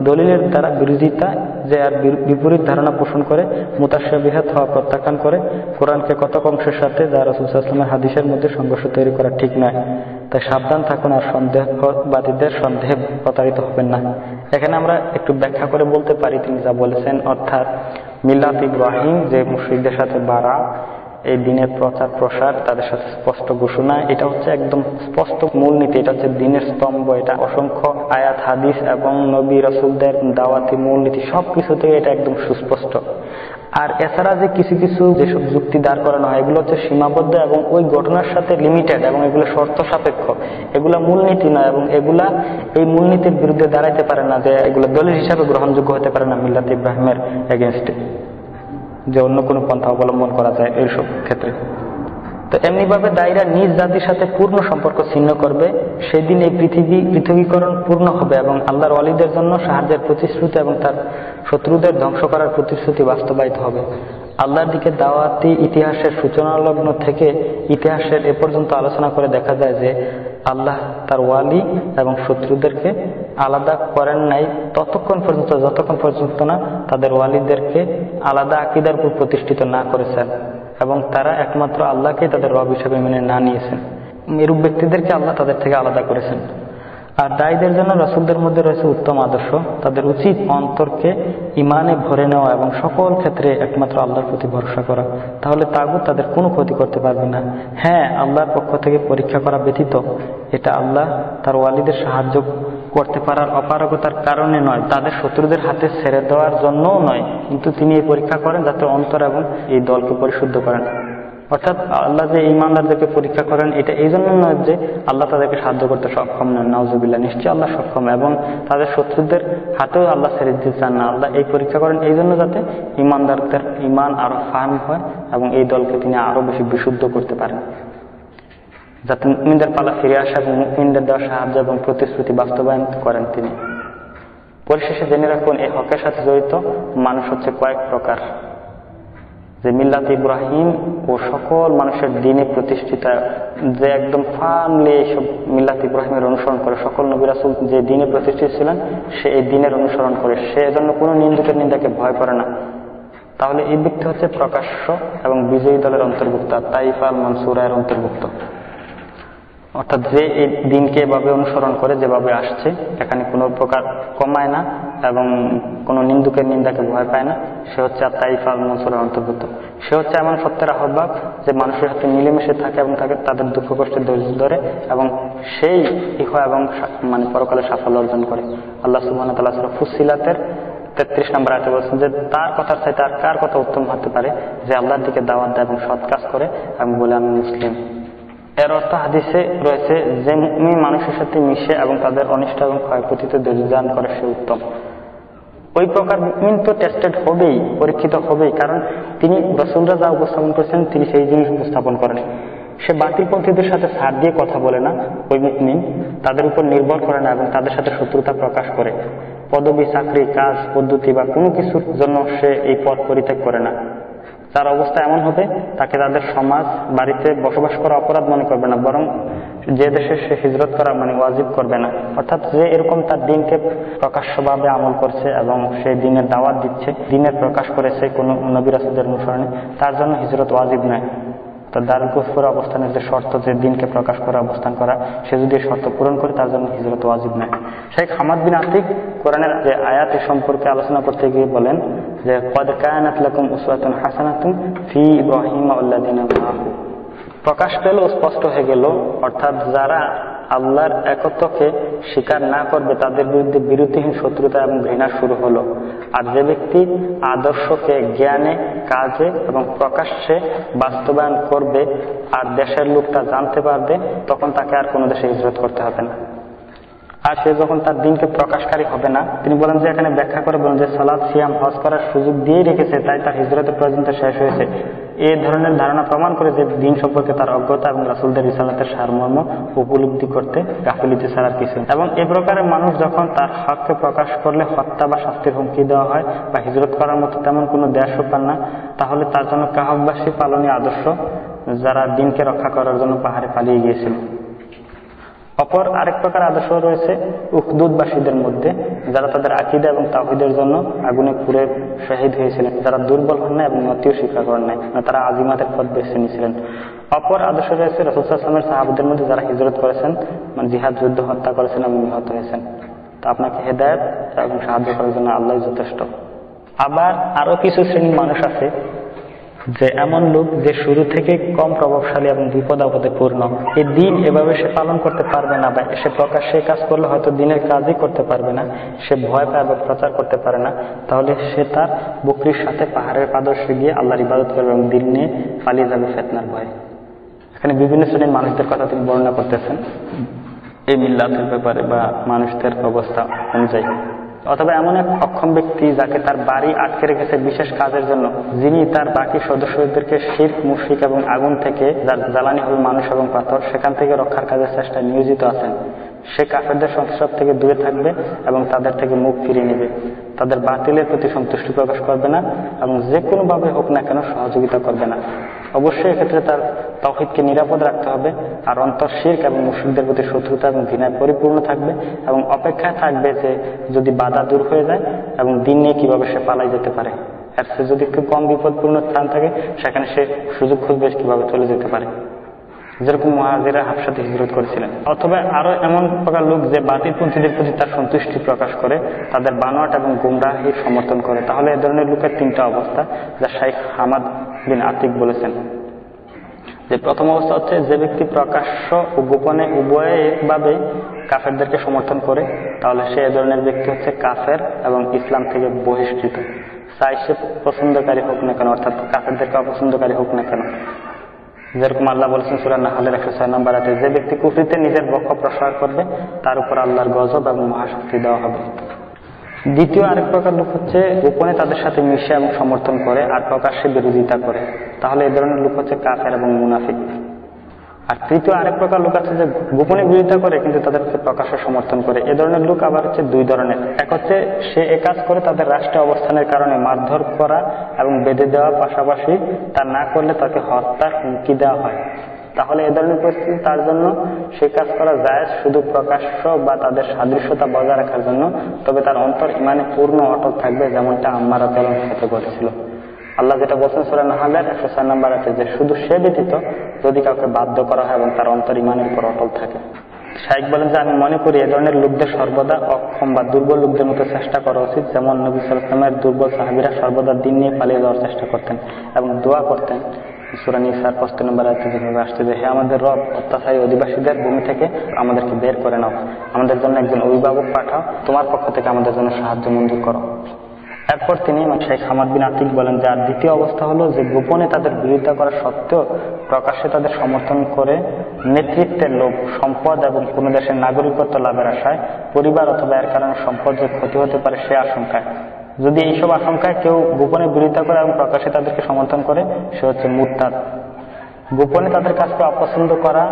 দলিলের দ্বারা বিরোধিতা যে আর বিপরীত ধারণা পোষণ করে, মুতাশাবিহাত হওয়া প্রত্যাখ্যান করে, কোরআনকে কতক অংশের সাথে যা রাসূল সাল্লাল্লাহু আলাইহি ওয়াসাল্লামের হাদিসের মধ্যে সংঘর্ষ তৈরি করা ঠিক নয়। তাই সাবধান থাকুন আর সন্দেহবাদীদের সন্দেহে প্রতারিত হবেন না। এখানে আমরা একটু ব্যাখ্যা করে বলতে পারি তিনি যা বলেছেন, অর্থাৎ মিল্লাত ইব্রাহিম যে মুশরিকদের সাথে বাড়া, এই দিনের প্রচার প্রসার, তাদের সাথে স্পষ্ট ঘোষণা, এটা হচ্ছে একদম স্পষ্ট মূলনীতি, এটা হচ্ছে দিনের স্তম্ভ, এটা অসংখ্য আয়াত হাদিস এবং নবী রাসূলদের দাওয়াতি মূলনীতি সবকিছু থেকে এটা একদম সুস্পষ্ট। আর এছাড়া যে কিছু কিছু যেসব যুক্তি দাঁড় করানো হয় এগুলো হচ্ছে সীমাবদ্ধ এবং ওই ঘটনার সাথে লিমিটেড এবং এগুলো শর্ত সাপেক্ষ, এগুলা মূলনীতি নয় এবং এগুলা এই মূলনীতির বিরুদ্ধে দাঁড়াইতে পারে না, যে এগুলো দলিল হিসাবে গ্রহণযোগ্য হতে পারে না মিল্লাত ইব্রাহিমের এগেনস্টে, যে অন্য কোনো পন্থা অবলম্বন করা যায় এইসব ক্ষেত্রে। তো এমনিভাবে দায়ীরা নিজ জাতির সাথে পূর্ণ সম্পর্ক ছিন্ন করবে, সেদিন এই পৃথকীকরণ পূর্ণ হবে এবং আল্লাহর ওয়ালিদের জন্য সাহায্যের প্রতিশ্রুতি এবং তার শত্রুদের ধ্বংস করার প্রতিশ্রুতি বাস্তবায়িত হবে। আল্লাহর দিকে দাওয়াতি ইতিহাসের সূচনা লগ্ন থেকে ইতিহাসের এ পর্যন্ত আলোচনা করে দেখা যায় যে আল্লাহ তার ওয়ালি এবং শত্রুদেরকে আলাদা করেন নাই ততক্ষণ পর্যন্ত যতক্ষণ পর্যন্ত না তাদের ওয়ালিদেরকে আলাদা আকীদার উপর প্রতিষ্ঠিত না করেছেন এবং তারা একমাত্র আল্লাহকে তাদের রব হিসেবে মেনে না নিয়েছেন। এরূপ ব্যক্তিদেরকে আল্লাহ তাদের থেকে আলাদা করেছেন। আর দায়ীদের জন্য রাসূলদের মধ্যে রয়েছে উত্তম আদর্শ। তাদের উচিত অন্তরকে ইমানে ভরে নেওয়া এবং সকল ক্ষেত্রে একমাত্র আল্লাহর প্রতি ভরসা করা, তাহলে তাগুত তাদের কোনো ক্ষতি করতে পারবে না। হ্যাঁ, আল্লাহর পক্ষ থেকে পরীক্ষা করা ব্যতীত এটা আল্লাহ তার ওয়ালিদের সাহায্য করতে পারার অপারগতার কারণে নয়, তাদের শত্রুদের হাতে ছেড়ে দেওয়ার জন্যও নয়, কিন্তু তিনি এই পরীক্ষা করেন যাতে অন্তর এবং এই দলকে পরিশুদ্ধ করেন। অর্থাৎ আল্লাহ যে ঈমানদারদেরকে পরীক্ষা করেন এটা এই জন্য নয় যে আল্লাহ তাদেরকে সাহায্য করতে সক্ষম নন, নাউজুবিল্লাহ, নিশ্চয়ই আল্লাহ সক্ষম, এবং তাদের শত্রুদের হাতেও আল্লাহ ছেড়ে দিতে চান না। আল্লাহ এই পরীক্ষা করেন এই জন্য যাতে ঈমানদারদের ঈমান আরো ফার্ম হয় এবং এই দলকে তিনি আরো বেশি বিশুদ্ধ করতে পারেন, যাতে মুমিনদের পালা ফিরে আসা এবং মুমিনদের দেওয়া সাহায্য এবং প্রতিশ্রুতি বাস্তবায়ন করেন তিনি। পরিশেষে জেনে রাখুন, এই হকের সাথে জড়িত মানুষ হচ্ছে কয়েক প্রকার, যে মিল্লাত ইব্রাহিম ও সকল মানুষের দিনে প্রতিষ্ঠিত, যে একদম ফার্মলি এইসব মিল্লাত ইব্রাহিমের অনুসরণ করে, সকল নবী রাসূল যে দিনে প্রতিষ্ঠিত ছিলেন সে এই দিনের অনুসরণ করে, সে এজন্য কোনো নিন্দুকের নিন্দাকে ভয় করে না, তাহলে এই ব্যক্তি হচ্ছে প্রকাশ্য এবং বিজয়ী দলের অন্তর্ভুক্ত, তাইফা আল মানসুরার অন্তর্ভুক্ত। অর্থাৎ যে এই দিনকে এভাবে অনুসরণ করে যেভাবে আসছে, এখানে কোনো প্রকার কমায় না এবং কোনো নিন্দুকের নিন্দাকে ভয় পায় না, সে হচ্ছে তাইফা আল মানসুরের অন্তর্ভুক্ত। সে হচ্ছে এমন সত্যের আহ্বায়ক যে মানুষের সাথে মিলেমিশে থাকে এবং তাদের দুঃখ কষ্টের ধৈর্য ধরে এবং সেই ইহ এবং পরকালে সাফল্য অর্জন করে। আল্লাহ সুবহানাহু ওয়া তাআলা সূরা ফুসসিলাতের 33 নম্বর আয়াতে বলেছেন যে তার কথার চাইতে আর কার কথা উত্তম হতে পারে, যে আল্লাহর দিকে দাওয়াত দেয় এবং সৎ কাজ করে এবং বলে আমি মুসলিম। এর অর্থ হাদিসে রয়েছে যে মুমিন মানুষের সাথে মিশে এবং তাদের অনিষ্ট এবং ক্ষয়ক্ষতিতে ধৈর্য ধারণ করে সে উত্তম। ওই প্রকার মুমিন তো টেস্টেড হবেই, পরীক্ষিত হবেই, কারণ তিনি রাসূলরা যা উপস্থাপন করেছেন তিনি সেই জিনিস উপস্থাপন করেন। সে বাতিলপন্থীদের সাথে ছাড় দিয়ে কথা বলে না, ওই মুমিন তাদের উপর নির্ভর করে না এবং তাদের সাথে শত্রুতা প্রকাশ করে, পদবি, চাকরি, কাজ, পদ্ধতি বা কোনো কিছুর জন্য সে এই পথ পরিত্যাগ করে না। তার অবস্থা এমন হবে তাকে তাদের সমাজ, বাড়িতে বসবাস করা অপরাধ মনে করবে না, বরং যে দেশে সে হিজরত করা ওয়াজিব করবে না। অর্থাৎ যে এরকম তার দিনকে প্রকাশ্যভাবে আমল করছে এবং সে দিনের দাওয়াত দিচ্ছে, দিনের প্রকাশ করেছে কোনো নবী রাসূলের অনুসরণে, তার জন্য হিজরত ওয়াজিব নয়। তার দারুল কুফর অবস্থানের যে শর্ত, যে দিনকে প্রকাশ করে অবস্থান করা, সে যদি শর্ত পূরণ করে তার জন্য হিজরত ওয়াজিব নয়। শেখ হামাদ বিন আতিক কোরআনের যে আয়াত সম্পর্কে আলোচনা করতে গিয়ে বলেন যে ক্বাদ কানাত লাকুম উসওয়াতুন হাসানাতুন ফি ইব্রাহিম ওয়াল্লাযিনা মাআহু, প্রকাশ পেল, স্পষ্ট হয়ে গেল, অর্থাৎ যারা আল্লাহর একত্বকে স্বীকার না করবে তাদের বিরুদ্ধে বিরতিহীন শত্রুতা এবং ঘৃণা শুরু হলো। আর যে ব্যক্তি আদর্শকে জ্ঞানে, কাজে এবং প্রকাশ্যে বাস্তবায়ন করবে আর দেশের লোকটা জানতে পারবে, তখন তাকে আর কোনো দেশে হিজরত করতে হবে না। আর সে যখন তার দিনকে প্রকাশকারী হবে না, তিনি বলেন যে এখানে ব্যাখ্যা করে বলেন যে সালাত, সিয়াম, হজ করার সুযোগ দিয়েই রেখেছে, তাই তার হিজরতের প্রয়োজনীয়তা শেষ হয়েছে। এই ধরনের ধারণা প্রমাণ করে যে দিন সম্পর্কে তার অজ্ঞতা এবং রাসূলদের রিসালাতের সারমর্ম উপলব্ধি করতে গাফিলতি ছাড়া কিছু। এবং এ প্রকারের মানুষ যখন তার হককে প্রকাশ করলে হত্যা বা শাস্তির হুমকি দেওয়া হয় বা হিজরত করার মতো তেমন কোনো দেশও পান না, তাহলে তার জন্য কাহবাসী পালনীয় আদর্শ, যারা দিনকে রক্ষা করার জন্য পাহাড়ে পালিয়ে গিয়েছিল। অপর আরেক প্রকার আদর্শ রয়েছে উখদুদবাসীদের মধ্যে, যারা তাদের আকীদা এবং তাওহীদের জন্য আগুনে পুড়ে শহীদ হয়েছিলেন, যারা দুর্বল হন না এবং নতিও স্বীকার করেন নাই, তারা আজিমাতের পথ বেছে নিয়েছিলেন। অপর আদর্শ রয়েছে রাসূল সাল্লাল্লাহু আলাইহি ওয়াসাল্লামের সাহাবাদের মধ্যে, যারা হিজরত করেছেন, জিহাদ যুদ্ধ হত্যা করেছেন এবং নিহত হয়েছেন। তা আপনাকে হেদায়েত এবং সাহায্য করার জন্য আল্লাহ যথেষ্ট। আবার আরো কিছু শ্রেণীর মানুষ আছে যে এমন লোক যে শুরু থেকে কম প্রভাবশালী এবং বিপদ আপদে পূর্ণ, এই দিন এভাবে সে পালন করতে পারবে না, বা সে প্রকাশ্যে কাজ করলে হয়তো দিনের কাজই করতে পারবে না, সে ভয় পায় বা প্রচার করতে পারে না, তাহলে সে তার বকরির সাথে পাহাড়ের পাদর্শে গিয়ে আল্লাহর ইবাদত করবে এবং দিন নিয়ে পালিয়ে যাবে ফিতনার ভয়ে। এখানে বিভিন্ন শ্রেণীর মানুষদের কথা তিনি বর্ণনা করতেছেন এই মিল্লাতের ব্যাপারে বা মানুষদের অবস্থা অনুযায়ী। অথবা এমন এক অক্ষম ব্যক্তি যাকে তার বাড়ি আটকে রেখেছে বিশেষ কাজের জন্য, যিনি তার বাকি সদস্যদেরকে শিরক, মুশরিক এবং আগুন থেকে, যার জ্বালানি হবে মানুষ এবং পাথর, সেখান থেকে রক্ষার কাজের চেষ্টায় নিয়োজিত আছেন। সে কাফেরদের সংস্রব থেকে দূরে থাকবে এবং তাদের থেকে মুখ ফিরিয়ে নেবে, তাদের বাতিলের প্রতি সন্তুষ্টি প্রকাশ করবে না এবং যে কোনোভাবে হোক না কেন সহযোগিতা করবে না। অবশ্যই এক্ষেত্রে তার তাওহীদকে নিরাপদ রাখতে হবে, আর অন্তর শিরক এবং মুশরিকদের প্রতি শত্রুতা এবং ঘৃণায় পরিপূর্ণ থাকবে এবং অপেক্ষায় থাকবে যে যদি বাধা দূর হয়ে যায় এবং দিন নিয়ে কিভাবে সে পালাই যেতে পারে। আর সে যদি একটু কম বিপদপূর্ণ স্থান থাকে, সেখানে সে সুযোগ খুঁজবে কিভাবে চলে যেতে পারে, যেরকম মুহাজিররা হাবশাতে হিজরত করেছিলেন। অথবা আরো এমন প্রকার লোক যে বাতিলপন্থীদের প্রতি তার সন্তুষ্টি প্রকাশ করে, তাদের বানোয়াট এবং গুমরাহির সমর্থন করে। তাহলে এ ধরনের লোকের তিনটা অবস্থা, যা শাইখ হামাদ বিন আতিক বলেছেন। যে প্রথম অবস্থা হচ্ছে, যে ব্যক্তি প্রকাশ্য ও গোপনে উভয়ভাবে কাফেরদেরকে সমর্থন করে, তাহলে সে এ ধরনের ব্যক্তি হচ্ছে কাফের এবং ইসলাম থেকে বহিষ্কৃত, চাই সে পছন্দকারী হোক না কেন, অর্থাৎ কাফেরদেরকে অপছন্দকারী হোক না কেন। যেরকম আল্লাহ বলেছেন সূরা নাহলের 106 নম্বর আয়াতে, যে ব্যক্তি কুফরিতে নিজের বক্ষ প্রসার করবে, তার উপর আল্লাহর গজব এবং মহাশক্তি দেওয়া হবে। দ্বিতীয় আরেক প্রকার লোক হচ্ছে, গোপনে তাদের সাথে মিশে এবং সমর্থন করে আর প্রকাশ্যে বিরোধিতা করে, তাহলে এই ধরনের লোক হচ্ছে কাফের এবং মুনাফিক। আর তৃতীয় আরেক প্রকার লোক আছে যে গোপনে বিরোধিতা করে কিন্তু তাদেরকে প্রকাশ্যে সমর্থন করে। এ ধরনের লোক আবার হচ্ছে দুই ধরনের। এক হচ্ছে, সে এ কাজ করে তাদের রাষ্ট্রীয় অবস্থানের কারণে মারধর করা এবং বেঁধে দেওয়ার পাশাপাশি তা না করলে তাকে হত্যার হুমকি দেওয়া হয়, তাহলে এ ধরনের পরিস্থিতি তার জন্য সে কাজ করা জায়েজ শুধু প্রকাশ্য বা তাদের সাদৃশ্যতা বজায় রাখার জন্য, তবে তার অন্তর ইমানে পূর্ণ অটল থাকবে, যেমনটা আম্মার রাদিয়াল্লাহু আনহার সাথে ঘটেছিল। আল্লাহ যেটা বলছেন সূরা নাহলের 106 নম্বর আয়াতে, যে শুধু সে ব্যতীত যদি কাউকে বাধ্য করা হয় এবং তার অন্তর ইমানের উপর অটল থাকে। শাইখ বলেন যে আমি মনে করি এ ধরনের লোকদের সর্বদা অক্ষম বা দুর্বল লোকদের মতো চেষ্টা করা উচিত, যেমন নবী সাল্লাল্লাহু আলাইহি ওয়াসাল্লামের দুর্বল সাহাবীরা সর্বদা দিন নিয়ে পালিয়ে যাওয়ার চেষ্টা করতেন এবং দোয়া করতেন। সূরা নিসার 5 নম্বর আয়াতে যেভাবে আসছে যে, হে আমাদের রব, অত্যাচারী অধিবাসীদের ভূমি থেকে আমাদেরকে বের করে নাও, আমাদের জন্য একজন অভিভাবক পাঠাও, তোমার পক্ষ থেকে আমাদের জন্য সাহায্য মঞ্জুর করো। এরপর তিনি শাইখ হামাদ বিন আতিক বলেন যে, আর দ্বিতীয় অবস্থা হলো যে গোপনে তাদের বিরোধিতা করা সত্ত্বেও প্রকাশ্যে তাদের সমর্থন করে নেতৃত্বের লোভ, সম্পদ এবং কোন দেশের নাগরিকত্ব লাভের আশায়, পরিবার অথবা এর কারণে সম্পদ যে ক্ষতি হতে পারে সে আশঙ্কায়, যদি এইসব আশঙ্কায় কেউ গোপনে বিরোধিতা করে এবং প্রকাশ্যে তাদেরকে সমর্থন করে, সে হচ্ছে মুরতাদ। গোপনে তাদের কাজকে অপছন্দ করা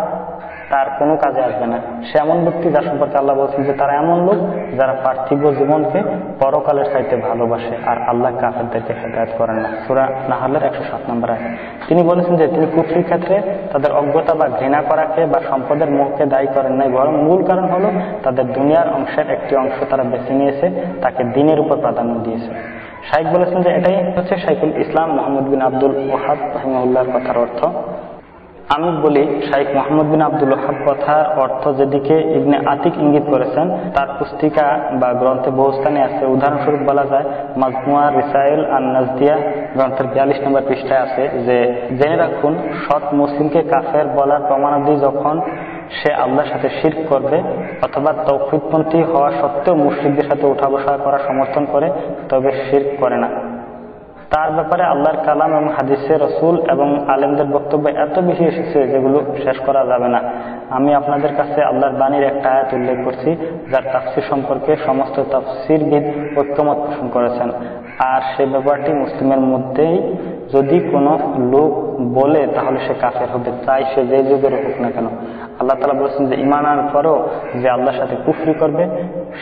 তার কোনো কাজে আসবে না। সে এমন ব্যক্তি যার সম্পর্কে আল্লাহ বলছেন যে তারা এমন লোক যারা পার্থিব জীবনকে পরকালের চাইতে ভালোবাসে আর আল্লাহ কাফেরদেরকে হেদায়েত করেন না। সূরা নাহলের 107 নম্বর আয়াত। তিনি বলেছেন যে তিনি কুফরির ক্ষেত্রে তাদের অজ্ঞতা বা ঘৃণা করাকে বা সম্পদের মোহকে দায়ী করেন নাই, বরং মূল কারণ হলো তাদের দুনিয়ার অংশের একটি অংশ তারা বেছে নিয়েছে, তাকে দ্বীনের উপর প্রাধান্য দিয়েছে। শাইখ বলেছেন যে এটাই হচ্ছে শাইখুল ইসলাম মুহাম্মদ বিন আব্দুল ওয়াহাব রাহিমাহুল্লাহর কথার অর্থ। আমি বলি, শাইখ মুহাম্মদ বিন আব্দুল ওয়াহাব কথার অর্থ যেদিকে ইবনে আতিক ইঙ্গিত করেছেন তার পুস্তিকা বা গ্রন্থে বহু স্থানে আছে। উদাহরণস্বরূপ বলা যায়, মাজমুয়া রিসাইল আন নাজদিয়া গ্রন্থের 42 নম্বর পৃষ্ঠায় আছে যে, জেনে রাখুন, সৎ মুসলিমকে কাফের বলার প্রমাণাদি যখন সে আল্লাহর সাথে শিরক করবে অথবা তাওহীদপন্থী হওয়া সত্ত্বেও মুশরিকদের সাথে উঠা বসা করা সমর্থন করে, তবে শিরক করে না। তার ব্যাপারে আল্লাহর কালাম এবং হাদিসে রসুল এবং আলেমদের বক্তব্য এত বেশি এসেছে যেগুলো শেষ করা যাবে না। আমি আপনাদের কাছে আল্লাহর বাণীর একটা আয়াত উল্লেখ করছি, যার তাফসীর সম্পর্কে সমস্ত তাফসীরবিদ ঐক্যমত পোষণ করেছেন। আর সে ব্যাপারটি মুসলিমের মধ্যেই যদি কোনো লোক বলে তাহলে সে কাফের হবে, চাই সে যে যুগের হোক না কেন। আল্লাহ তাআলা বলেছেন যে ঈমান আনার পরও যে আল্লাহর সাথে কুফরি করবে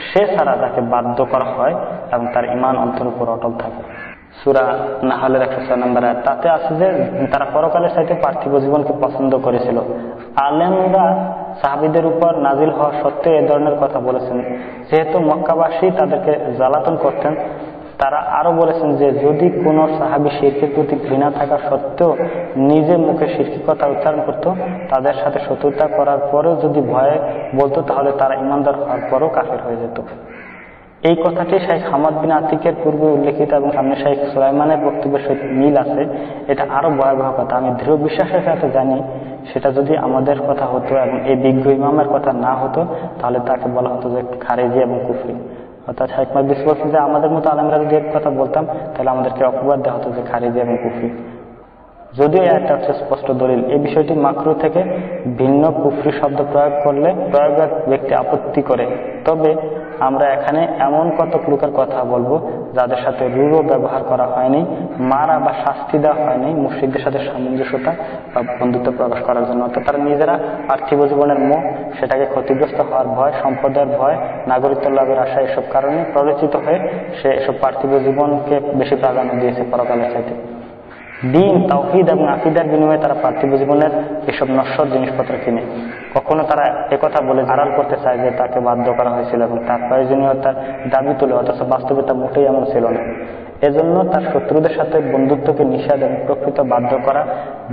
সে ছাড়া তাকে বাধ্য করা হয় এবং তার ঈমান অন্তরের উপর অটল থাকে। সূরা নাহলের 106 নম্বর আয়াত, তাতে আছে যে তারা পরকালের চাইতে পার্থিব জীবনকে পছন্দ করেছিল। আলেমরা সাহাবীদের উপর নাজিল হওয়া সত্ত্বেও এ ধরনের কথা বলেছেন। যেহেতু মক্কাবাসী তাদেরকে জ্বালাতন করতেন, তারা আরো বলেছেন যে যদি কোনো সাহাবী শিরকের প্রতি ঘৃণা থাকা সত্ত্বেও নিজে মুখে শিরকি কথা উচ্চারণ করত, তাদের সাথে শত্রুতা করার পরেও যদি ভয়ে বলতো, তাহলে তারা ঈমানদার হওয়ার পরও কাফের হয়ে যেত। এই কথাটি শাইখ হামাদ বিন আতিকের পূর্বে উল্লেখিত এবং সামনে শাইখ সুলাইমানের বক্তব্যের সাথে মিল আছে। এটা আরো ভয়াবহ কথা। আমি দৃঢ় বিশ্বাসের সাথে জানি সেটা যদি আমাদের কথা হতো এবং এই বিজ্ঞ ইমামের কথা না হতো, তাহলে তাকে বলা হতো যে খারেজি এবং কুফরি। অর্থাৎ শাইখ মাকদিস বলছেন যে আমাদের মতো আলেমরা যদি এর কথা বলতাম তাহলে আমাদেরকে অপবাদ দেওয়া হতো যে খারেজি এবং কুফরি। যদিও একটা হচ্ছে স্পষ্ট দলিল, এই বিষয়টি মাকরুহ থেকে ভিন্ন কুফরি শব্দ প্রয়োগ করলে প্রয়োগের ব্যক্তি আপত্তি করে। তবে আমরা এখানে এমন কত লোকের কথা বলবো যাদের সাথে রূঢ় ব্যবহার করা হয়নি, মারা বা শাস্তি দেওয়া হয়নি মুশরিকদের সাথে সামঞ্জস্যতা বা বন্ধুত্ব প্রকাশ করার জন্য। অর্থাৎ তারা নিজেরা পার্থিব জীবনের মোহ, সেটাকে ক্ষতিগ্রস্ত হওয়ার ভয়, সম্পদের ভয়, নাগরিকত্ব লাভের আশা, এসব কারণে প্ররোচিত হয়ে সে এসব পার্থিব জীবনকে বেশি প্রাধান্য দিয়েছে পরকালের চাইতে। দিন, তাওহীদ এবং আকীদার বিনিময়ে তারা পার্থিব জীবনের এসব নশ্বর জিনিসপত্র কিনে। কখনো তারা একথা বলে আড়াল করতে চায় যে তাকে বাধ্য করা হয়েছিল এবং তার প্রয়োজনীয়তার দাবি তুলে, অথচ বাস্তবে তা মোটেই এমন ছিল না। এজন্য তার শত্রুদের সাথে বন্ধুত্বকে নিষেধ এবং প্রকৃত বাধ্য করা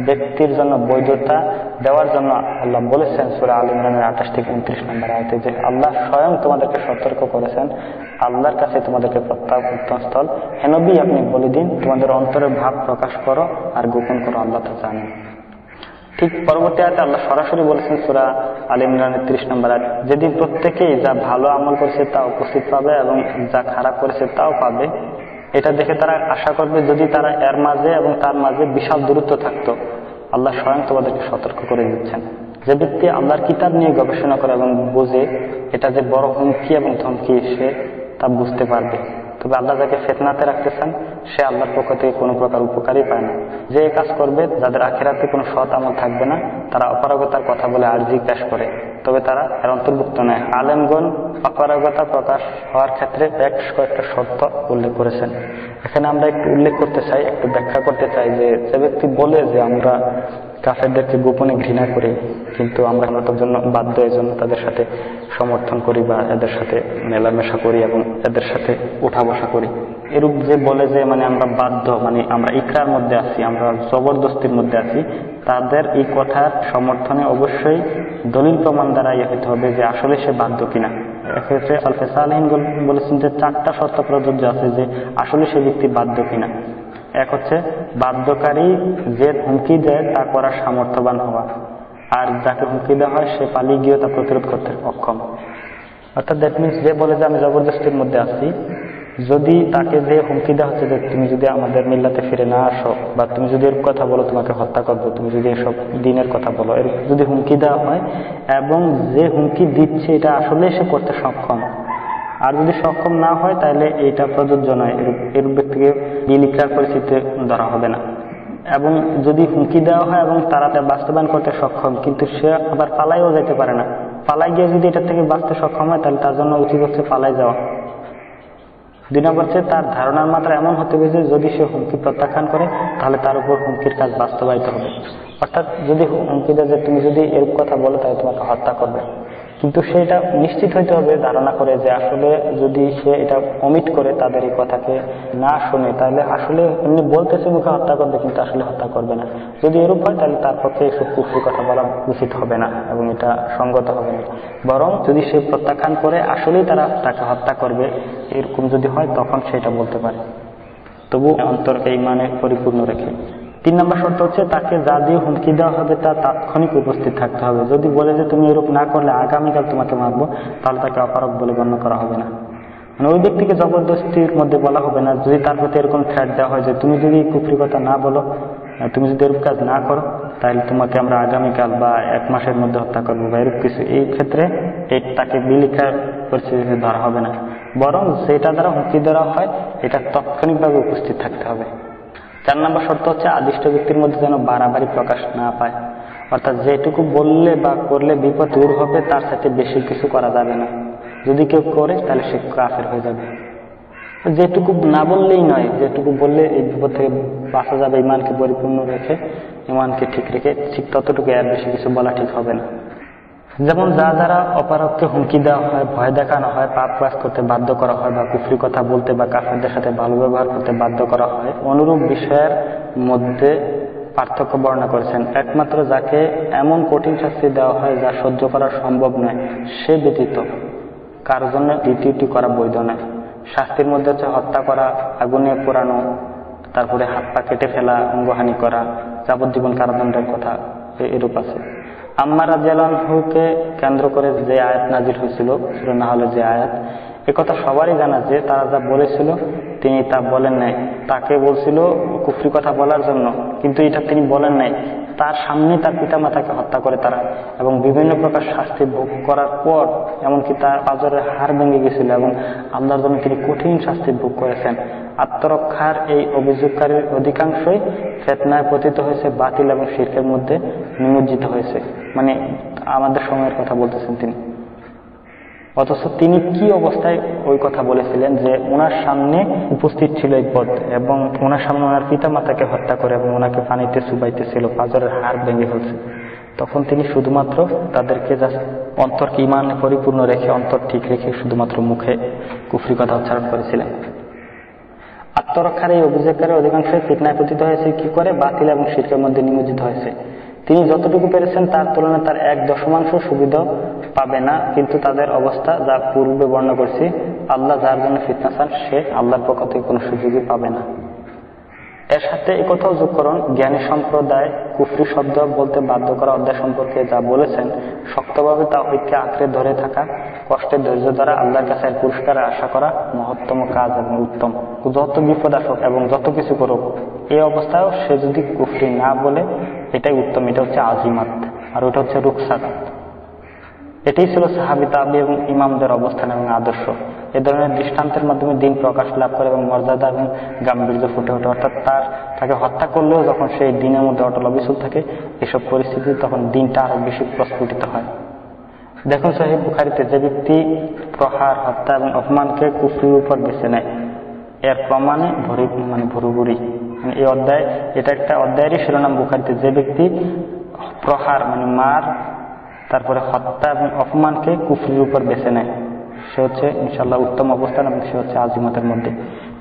ব্যক্তির জন্য বৈধতা দেওয়ার জন্য আল্লাহ বলেছেন সূরা আল ইমরানের 28 থেকে 29 নম্বর আয়াতে যে আল্লাহ স্বয়ং তোমাদেরকে সতর্ক করেছেন, আল্লাহর কাছে তোমাদেরকে প্রত্যাবর্তন স্থল। হে নবী, আপনি বলে দিন তোমাদের অন্তরের ভাব প্রকাশ করো আর গোপন করো, আল্লাহ তা জানেন। ঠিক পরবর্তী আয়াতে আল্লাহ সরাসরি বলেছেন সূরা আল ইমরানের 30 নম্বর আয়াত, যেদিন প্রত্যেকেই যা ভালো আমল করেছে তা উপস্থিত পাবে এবং যা খারাপ করেছে তাও পাবে। এটা দেখে তারা আশা করবে যদি তারা এর মাঝে এবং তার মাঝে বিশাল দূরত্ব থাকতো। আল্লাহ স্বয়ং তোমাদেরকে সতর্ক করে দিচ্ছেন। যে ব্যক্তি আল্লাহর কিতাব নিয়ে গবেষণা করে এবং বোঝে এটা যে বড় হুমকি এবং ধমকি, সে তা বুঝতে পারবে। তবে আল্লাহ যাকে ফিতনাতে রাখতেছেন সে আল্লাহর পক্ষ থেকে কোনো প্রকার উপকারই পায় না। যে কাজ করবে, যাদের আখিরাতে কোনো সৎ আমল থাকবে না, তারা অপারগতার কথা বলে আরজি পেশ করে, তবে তারা এর অন্তর্ভুক্ত নয়। আলেমগণ অপারগতা প্রকাশ হওয়ার ক্ষেত্রে বেশ কয়েকটা শর্ত উল্লেখ করেছেন। এখানে আমরা একটু উল্লেখ করতে চাই, একটু ব্যাখ্যা করতে চাই যে ব্যক্তি বলে যে আমরা কাফেরদেরকে গোপনে ঘৃণা করি, কিন্তু আমরা তাদের জন্য বাধ্য, এজন্য তাদের সাথে সমর্থন করি বা এদের সাথে মেলামেশা করি এবং এদের সাথে উঠা বসা করি। এরূপ যে বলে যে আমরা বাধ্য, আমরা ইকরার মধ্যে আছি, আমরা জবরদস্তির মধ্যে আছি, তাদের এই কথার সমর্থনে অবশ্যই দলিল প্রমাণ দ্বারা হতে হবে যে আসলে সে বাধ্য কিনা। এক্ষেত্রে সালফে সালেহিন বলেছেন যে 4টা শর্ত প্রযোজ্য আছে যে আসলে সে ব্যক্তি বাধ্য কিনা। এক হচ্ছে বাধ্যকারী যে হুমকি দেয় তা করার সামর্থ্যবান হওয়া, আর যাকে হুমকি দেওয়া হয় সে পালিয়ে গিয়ে তা প্রতিরোধ করতে অক্ষম। অর্থাৎ দ্যাট মিনস যে বলে যে আমি জবরদস্তির মধ্যে আছি, যদি তাকে যে হুমকি দেওয়া হচ্ছে যে তুমি যদি আমাদের মিল্লাতে ফিরে না আসো বা তুমি যদি এর কথা বলো তোমাকে হত্যা করবো, তুমি যদি এসব দিনের কথা বলো, এর যদি হুমকি দেওয়া হয় এবং যে হুমকি দিচ্ছে এটা আসলে সে করতে সক্ষম, আর যদি সক্ষম না হয় তাহলে এটা প্রযোজ্য নয়, এর ব্যক্তিকে বিলিকার পরিস্থিতিতে ধরা হবে না। এবং যদি হুমকি দেওয়া হয় এবং তারা তা বাস্তবায়ন করতে সক্ষম কিন্তু সে আবার পালাইও যেতে পারে না, পালাই গিয়ে যদি এটা থেকে বাঁচতে সক্ষম হয় তাহলে তার জন্য উচিত হচ্ছে পালাই যাওয়া। 2 নম্বর হচ্ছে তার ধারণার মাত্রা এমন হতে হবে যে যদি সে হুমকি প্রত্যাখ্যান করে তাহলে তার উপর হুমকির কাজ বাস্তবায়িত হবে। অর্থাৎ যদি হুমকি দেয় যে তুমি যদি এর কথা বলো তাহলে তোমাকে হত্যা করবে, কিন্তু সে এটা নিশ্চিত হইতে হবে ধারণা করে যে আসলে যদি সে এটা অমিট করে, তাদের এই কথাকে না শুনে, তাহলে আসলে এমনি বলতেছে মুখে হত্যা করবে কিন্তু আসলে হত্যা করবে না। যদি এরূপ হয় তাহলে তার পক্ষে এসব কুফরি কথা বলা উচিত হবে না এবং এটা সঙ্গত হবে না। বরং যদি সে প্রত্যাখ্যান করে আসলেই তারা তাকে হত্যা করবে, এরকম যদি হয় তখন সেটা বলতে পারে, তবু অন্তরকে ঈমানে পরিপূর্ণ রেখে। 3 নম্বর শর্ত হচ্ছে তাকে যা দিয়ে হুমকি দেওয়া হবে তা তাৎক্ষণিক উপস্থিত থাকতে হবে। যদি বলে যে তুমি এরূপ না করলে আগামীকাল তোমাকে মারবো, তাহলে তাকে অপারগ বলে গণ্য করা হবে না। মানে ওই ব্যক্তিকে জবরদস্তির মধ্যে বলা হবে না, যদি তার প্রতি এরকম থ্রেট দেওয়া হয় যে তুমি যদি কুফরি কথা না বলো, তুমি যদি এরূপ কাজ না করো, তাহলে তোমাকে আমরা আগামীকাল বা 1 মাসের মধ্যে হত্যা করবো বা এরূপ কিছু, এই ক্ষেত্রে তাকে বিলিখার পরিস্থিতিতে ধরা হবে না, বরং যেটা দ্বারা হুমকি দেওয়া হয় এটা তাৎক্ষণিকভাবে উপস্থিত থাকতে হবে। 4 নম্বর শর্ত হচ্ছে আদিষ্ট ব্যক্তির মধ্যে যেন বাড়াবাড়ি প্রকাশ না পায়, অর্থাৎ যেটুকু বললে বা করলে বিপদ দূর হবে তার সাথে বেশি কিছু করা যাবে না। যদি কেউ করে তাহলে সে কাফের হয়ে যাবে। যেটুকু না বললেই নয়, যেটুকু বললে এই বিপদ থেকে বাঁচা যাবে, ইমানকে পরিপূর্ণ রেখে, ইমানকে ঠিক রেখে, ঠিক ততটুকু, এর বেশি কিছু বলা ঠিক হবে না। যেমন যারা অপরাধকে হুমকি দেওয়া হয়, ভয় দেখানো হয়, পাপ কাজ করতে বাধ্য করা হয়, বা কুফরি কথা বলতে বা কাফেরদের সাথে ভালো ব্যবহার করতে বাধ্য করা হয়, অনুরূপ বিষয়ের মধ্যে পার্থক্য বর্ণনা করেছেন। একমাত্র যাকে এমন কঠিন শাস্তি দেওয়া হয় যা সহ্য করা সম্ভব নয়, সে ব্যতীত কারোর জন্য দ্বিতীয়টি করা বৈধ নয়। শাস্তির মধ্যে হচ্ছে হত্যা করা, আগুনে পোড়ানো, তারপরে হাত পা কেটে ফেলা, অঙ্গহানি করা, যাবজ্জীবন কারাদণ্ডের কথা এরূপ আছে। আম্মার রাদিয়াল্লাহু আনহুকে কেন্দ্র করে যে আয়াত নাজিল হয়েছিল, সূরা নাহলের যে আয়াত, একথা সবারই জানা যে তারা যা বলেছিল তিনি তা বলেন নাই। তাকে বলছিল কুফরি কথা বলার জন্য, কিন্তু এটা তিনি বলেন নাই। তার সামনে তার পিতামাতাকে হত্যা করে তারা, এবং বিভিন্ন প্রকার শাস্তি ভোগ করার পর এমনকি তার পাঁজরের হাড় ভেঙে গেছিল, এবং আল্লাহর জন্য তিনি কঠিন শাস্তি ভোগ করেছেন। আত্মরক্ষার এই অভিযোগকারীর অধিকাংশই ফিতনায় পতিত হয়েছে, বাতিল এবং শিরকের মধ্যে নিমজ্জিত হয়েছে। মানে আমাদের সময়ের কথা বলতেছেন তিনি। অথচ তিনি কি অবস্থায় ওই কথা বলেছিলেন যে ওনার সামনে উপস্থিত ছিল এই পদ, এবং ওনার সামনে ওনার পিতামাতাকে হত্যা করে এবং ওনাকে পানিতে চুবাইতেছিল, পাঁজরের হাড় ভেঙে ফেলছে। তখন তিনি শুধুমাত্র তাদেরকে জাস্ট অন্তরকে ঈমানে পরিপূর্ণ রেখে, অন্তর ঠিক রেখে শুধুমাত্র মুখে কুফরি কথা উচ্চারণ করেছিলেন। আত্মরক্ষার এই অভিযোগকারীর অধিকাংশই ফিতনায় পতিত হয়েছে কি করে? বাতিল এবং শিরকের মধ্যে নিমজ্জিত হয়েছে। তিনি যতটুকু পেরেছেন তার তুলনায় তার 1/10 সুবিধা পাবে না, কিন্তু তাদের অবস্থা যা পূর্বে বর্ণনা করছি, আল্লাহ যার জন্য ফিতনা চান সে আল্লাহর পক্ষ থেকে কোনো সুযোগই পাবে না। এর সাথে একথাও যোগ করুন, জ্ঞানী সম্প্রদায় কুফরি শব্দ বলতে বাধ্য করা অধ্যায় সম্পর্কে যা বলেছেন, শক্তভাবে তাওহীদকে আঁকড়ে ধরে থাকা, কষ্টের ধৈর্য দ্বারা আল্লাহর কাছে পুরস্কারের আশা করা মহত্তম কাজ এবং উত্তম। যত বিপদ আসুক এবং যত কিছু করুক, এই অবস্থায়ও সে যদি কুফরি না বলে, এটাই উত্তম। এটা হচ্ছে আজিমাত, আর ওটা হচ্ছে রুখসাত। এটাই ছিল সাহাবী, তাবী এবং ইমামদের অবস্থান এবং আদর্শ। এ ধরনের দৃষ্টান্তের মাধ্যমে দিন প্রকাশ লাভ করে এবং মর্যাদা এবং গাম্ভীর্য ফুটে ওঠে। অর্থাৎ তাকে হত্যা করলেও যখন সেই দিনের মধ্যে অটল অবিচল থাকে, এসব পরিস্থিতি তখন দিনটা আরো বেশি প্রস্ফুটিত হয়। দেখুন সহিহ বুখারীতে যে ব্যক্তি প্রহার, হত্যা এবং অপমানকে কুফরির উপর বেছে নেয়, এর প্রমাণে ভুরুভুরি। এই অধ্যায়, এটা একটা অধ্যায়েরই শিরোনাম বুখারীতে, যে ব্যক্তি প্রহার মার, তারপরে হত্যা এবং অপমানকে কুফরির উপর বেছে নেয়, সে হচ্ছে ইনশাআল্লাহ উত্তম অবস্থান এবং সে হচ্ছে আজিমতের মধ্যে।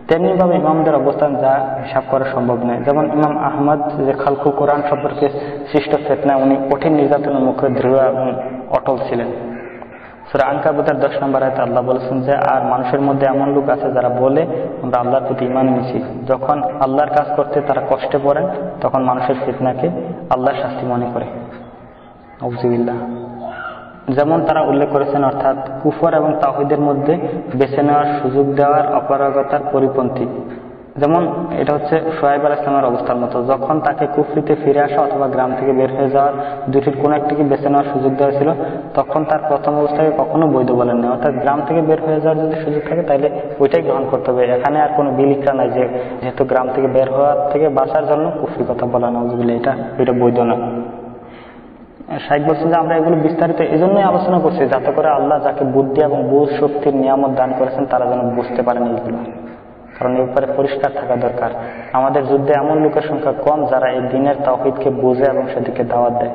তেমনি ভাবে ইমামদের অবস্থান যা হিসাব করা সম্ভব নয়। যেমন ইমাম আহমদ, যে খালকু কোরআন সম্পর্কে সৃষ্ট ফিতনা, উনি কঠিন নির্যাতনের মুখে দৃঢ় এবং অটল ছিলেন। সূরা আনকাবুতের 10 নম্বর আয়াতে আল্লাহ বলেছেন যে, আর মানুষের মধ্যে এমন লোক আছে যারা বলে আমরা আল্লাহর প্রতি ঈমান এনেছি, যখন আল্লাহর কাজ করতে তারা কষ্টে পড়েন তখন মানুষের ফিতনাকে আল্লাহর শাস্তি মনে করে। আউযুবিল্লাহ। যেমন তারা উল্লেখ করেছেন, অর্থাৎ কুফর এবং তাওহীদের মধ্যে বেছে নেওয়ার সুযোগ দেওয়ার অপারগতার পরিপন্থী। যেমন এটা হচ্ছে শুআয়ব আলাইহিস সালামের অবস্থার মতো, যখন তাকে কুফরিতে ফিরে আসা অথবা গ্রাম থেকে বের হয়ে যাওয়ার দুটির কোনো একটিকে বেছে নেওয়ার সুযোগ দেওয়া ছিল, তখন তার প্রথম অবস্থাকে কখনো বৈধ বলেন না। অর্থাৎ গ্রাম থেকে বের হয়ে যাওয়ার যদি সুযোগ থাকে তাহলে ওইটাই গ্রহণ করতে হবে। এখানে আর কোনো বিলিক্রা নাই যে যেহেতু গ্রাম থেকে বের হওয়ার থেকে বাঁচার জন্য কুফরি কথা বলা, নাউযুবিল্লাহ, এটা বৈধ না। শাইখ বলছেন যে আমরা এগুলো বিস্তারিত এজন্যই আলোচনা করছি যাতে করে আল্লাহ যাকে বুদ্ধি এবং বুঝ শক্তির নিয়ামত দান করেছেন তারা যেন বুঝতে পারেন এইগুলো, কারণ এর ব্যাপারে পরিষ্কার থাকা দরকার। আমাদের যুদ্ধে এমন লোকের সংখ্যা কম যারা এই দ্বীনের তাওহীদকে বোঝে এবং সেদিকে দাওয়াত দেয়।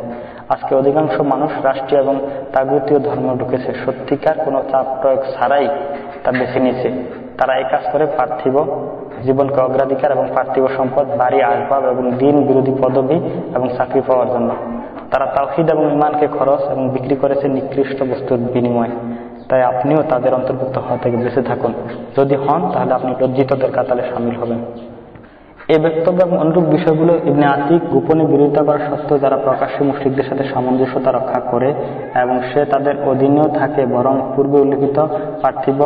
আজকে অধিকাংশ মানুষ রাষ্ট্রীয় এবং তাগুতীয় ধর্ম ঢুকেছে, সত্যিকার কোনো চাপ প্রয়োগ ছাড়াই তা বেছে নিয়েছে। তারা এই কাজ করে পার্থিব জীবনকে অগ্রাধিকার এবং পার্থিব সম্পদ, বাড়ি, আসবাব এবং দিন বিরোধী পদবি এবং চাকরি পাওয়ার জন্য। তারা তাওহীদ এবং ঈমানকে খরচ এবং বিক্রি করেছে নিকৃষ্ট বস্তুর বিনিময়ে। তাই আপনিও তাদের অন্তর্ভুক্ত হওয়া থেকে বেঁচে থাকুন। যদি হন তাহলে আপনি লজ্জিতদের কাতারে শামিল হবেন। এই বক্তব্য এবং অনুরূপ বিষয়গুলো ইবনে আতিক গোপনে বিরোধিতা করা সত্ত্বেও যারা প্রকাশ্যে মুশরিকদের সাথে সামঞ্জস্যতা রক্ষা করে এবং সে তাদের অধীনেও থাকে, বরং পূর্বে উল্লেখিত পার্থিব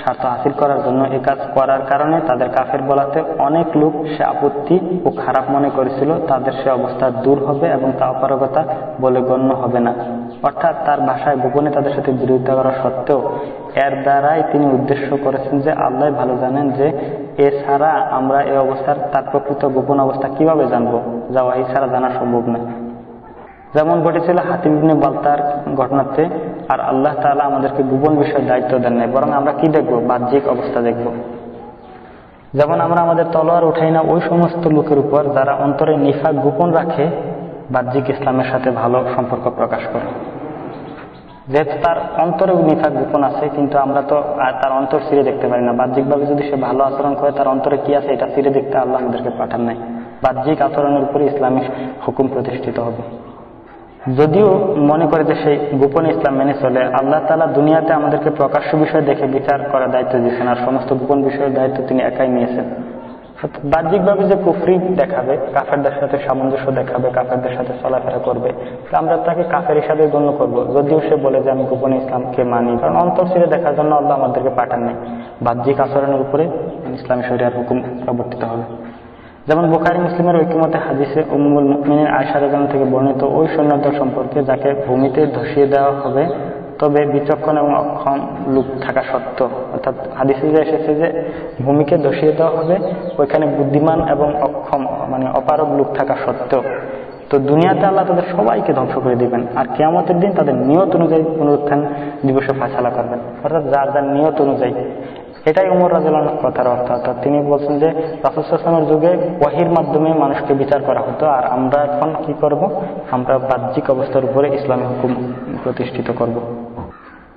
স্বার্থ হাসিল করার জন্য এ কাজ করার কারণে তাদের কাফের বলাতে অনেক লোক সে আপত্তি ও খারাপ মনে করেছিল, তাদের সে অবস্থা দূর হবে এবং তা অপারগতা বলে গণ্য হবে না। অর্থাৎ তার ভাষায় গোপনে তাদের সাথে বিরোধিতা করা সত্ত্বেও এর দ্বারাই তিনি উদ্দেশ্য করেছেন যে আল্লাহ ভালো জানেন যে এছাড়া আমরা এই অবস্থার তার প্রকৃত গোপন অবস্থা কিভাবে জানবো, যা ওয়াহী ছাড়া জানা সম্ভব নয়। যেমন ঘটেছিল হাতিম ইবনে বালতার ঘটনাতে। আর আল্লাহ তাআলা আমাদেরকে গোপন বিষয়ের দায়িত্ব দেন নাই, বরং আমরা কি দেখবো? বাহ্যিক অবস্থা দেখব। যেমন আমরা আমাদের তলোয়ার উঠাই না ওই সমস্ত লোকের উপর যারা অন্তরে নিফাক গোপন রাখে, বাহ্যিক ইসলামের সাথে ভালো সম্পর্ক প্রকাশ করে। যেহেতু তার অন্তরে নিফাক গোপন আছে, কিন্তু আমরা তো আর তার অন্তর ছিঁড়ে দেখতে পারি না। বাহ্যিকভাবে যদি সে ভালো আচরণ করে, তার অন্তরে কি আছে এটা ছিঁড়ে দেখতে আল্লাহ আমাদেরকে পাঠান নাই। বাহ্যিক আচরণের উপরে ইসলামী হুকুম প্রতিষ্ঠিত হবে। যদিও মনে করে যে সেই গোপন ইসলাম মেনে চলে, আল্লাহ তাআলা দুনিয়াতে আমাদেরকে প্রকাশ্য বিষয় দেখে বিচার করার দায়িত্ব দিয়েছেন, আর সমস্ত গোপন বিষয়ের দায়িত্ব তিনি একাই নিয়েছেন। বাহ্যিকভাবে যে কুফরি দেখাবে, কাফেরদের সাথে সামঞ্জস্য দেখাবে, কাফেরদের সাথে চলাফেরা করবে, আমরা তাকে কাফের হিসাবে গণ্য করবো, যদিও সে বলে যে আমি গোপন ইসলামকে মানি। কারণ অন্তর ছিঁড়ে দেখার জন্য আল্লাহ আমাদেরকে পাঠান নেই। বাহ্যিক আচরণের উপরে ইসলামী শরিয়ার হুকুম প্রবর্তিত হবে। যেমন বুখারী মুসলিমের ঐক্যমতে হাদিসে উম্মুল মুমিনিন আয়েশা রাদিয়াল্লাহু থেকে বর্ণিত ওই সৈন্যদল সম্পর্কে যাকে ভূমিতে ধসিয়ে দেওয়া হবে, তবে বিচক্ষণ এবং অক্ষম লোক থাকা সত্ত্বেও, অর্থাৎ হাদিসে যে এসেছে যে ভূমিকে ধসিয়ে দেওয়া হবে, ওইখানে বুদ্ধিমান এবং অক্ষম মানে অপারগ লোক থাকা সত্ত্বেও, তো দুনিয়াতে আল্লাহ তাদের সবাইকে ধ্বংস করে দিবেন, আর কিয়ামতের দিন তাদের নিয়ত অনুযায়ী পুনরুত্থান দিবসে ফায়সালা করবেন, অর্থাৎ যার যার নিয়ত অনুযায়ী। এটাই ওমর রাদিয়াল্লাহু আনহু কথার অর্থ। অর্থাৎ তিনি বলছেন যে রাসূল সাল্লাল্লাহু আলাইহি ওয়াসাল্লামের যুগে ওয়াহির মাধ্যমে মানুষকে বিচার করা হতো, আর আমরা এখন কি করব? আমরা বাহ্যিক অবস্থার উপরে ইসলামী হুকুম প্রতিষ্ঠিত করব।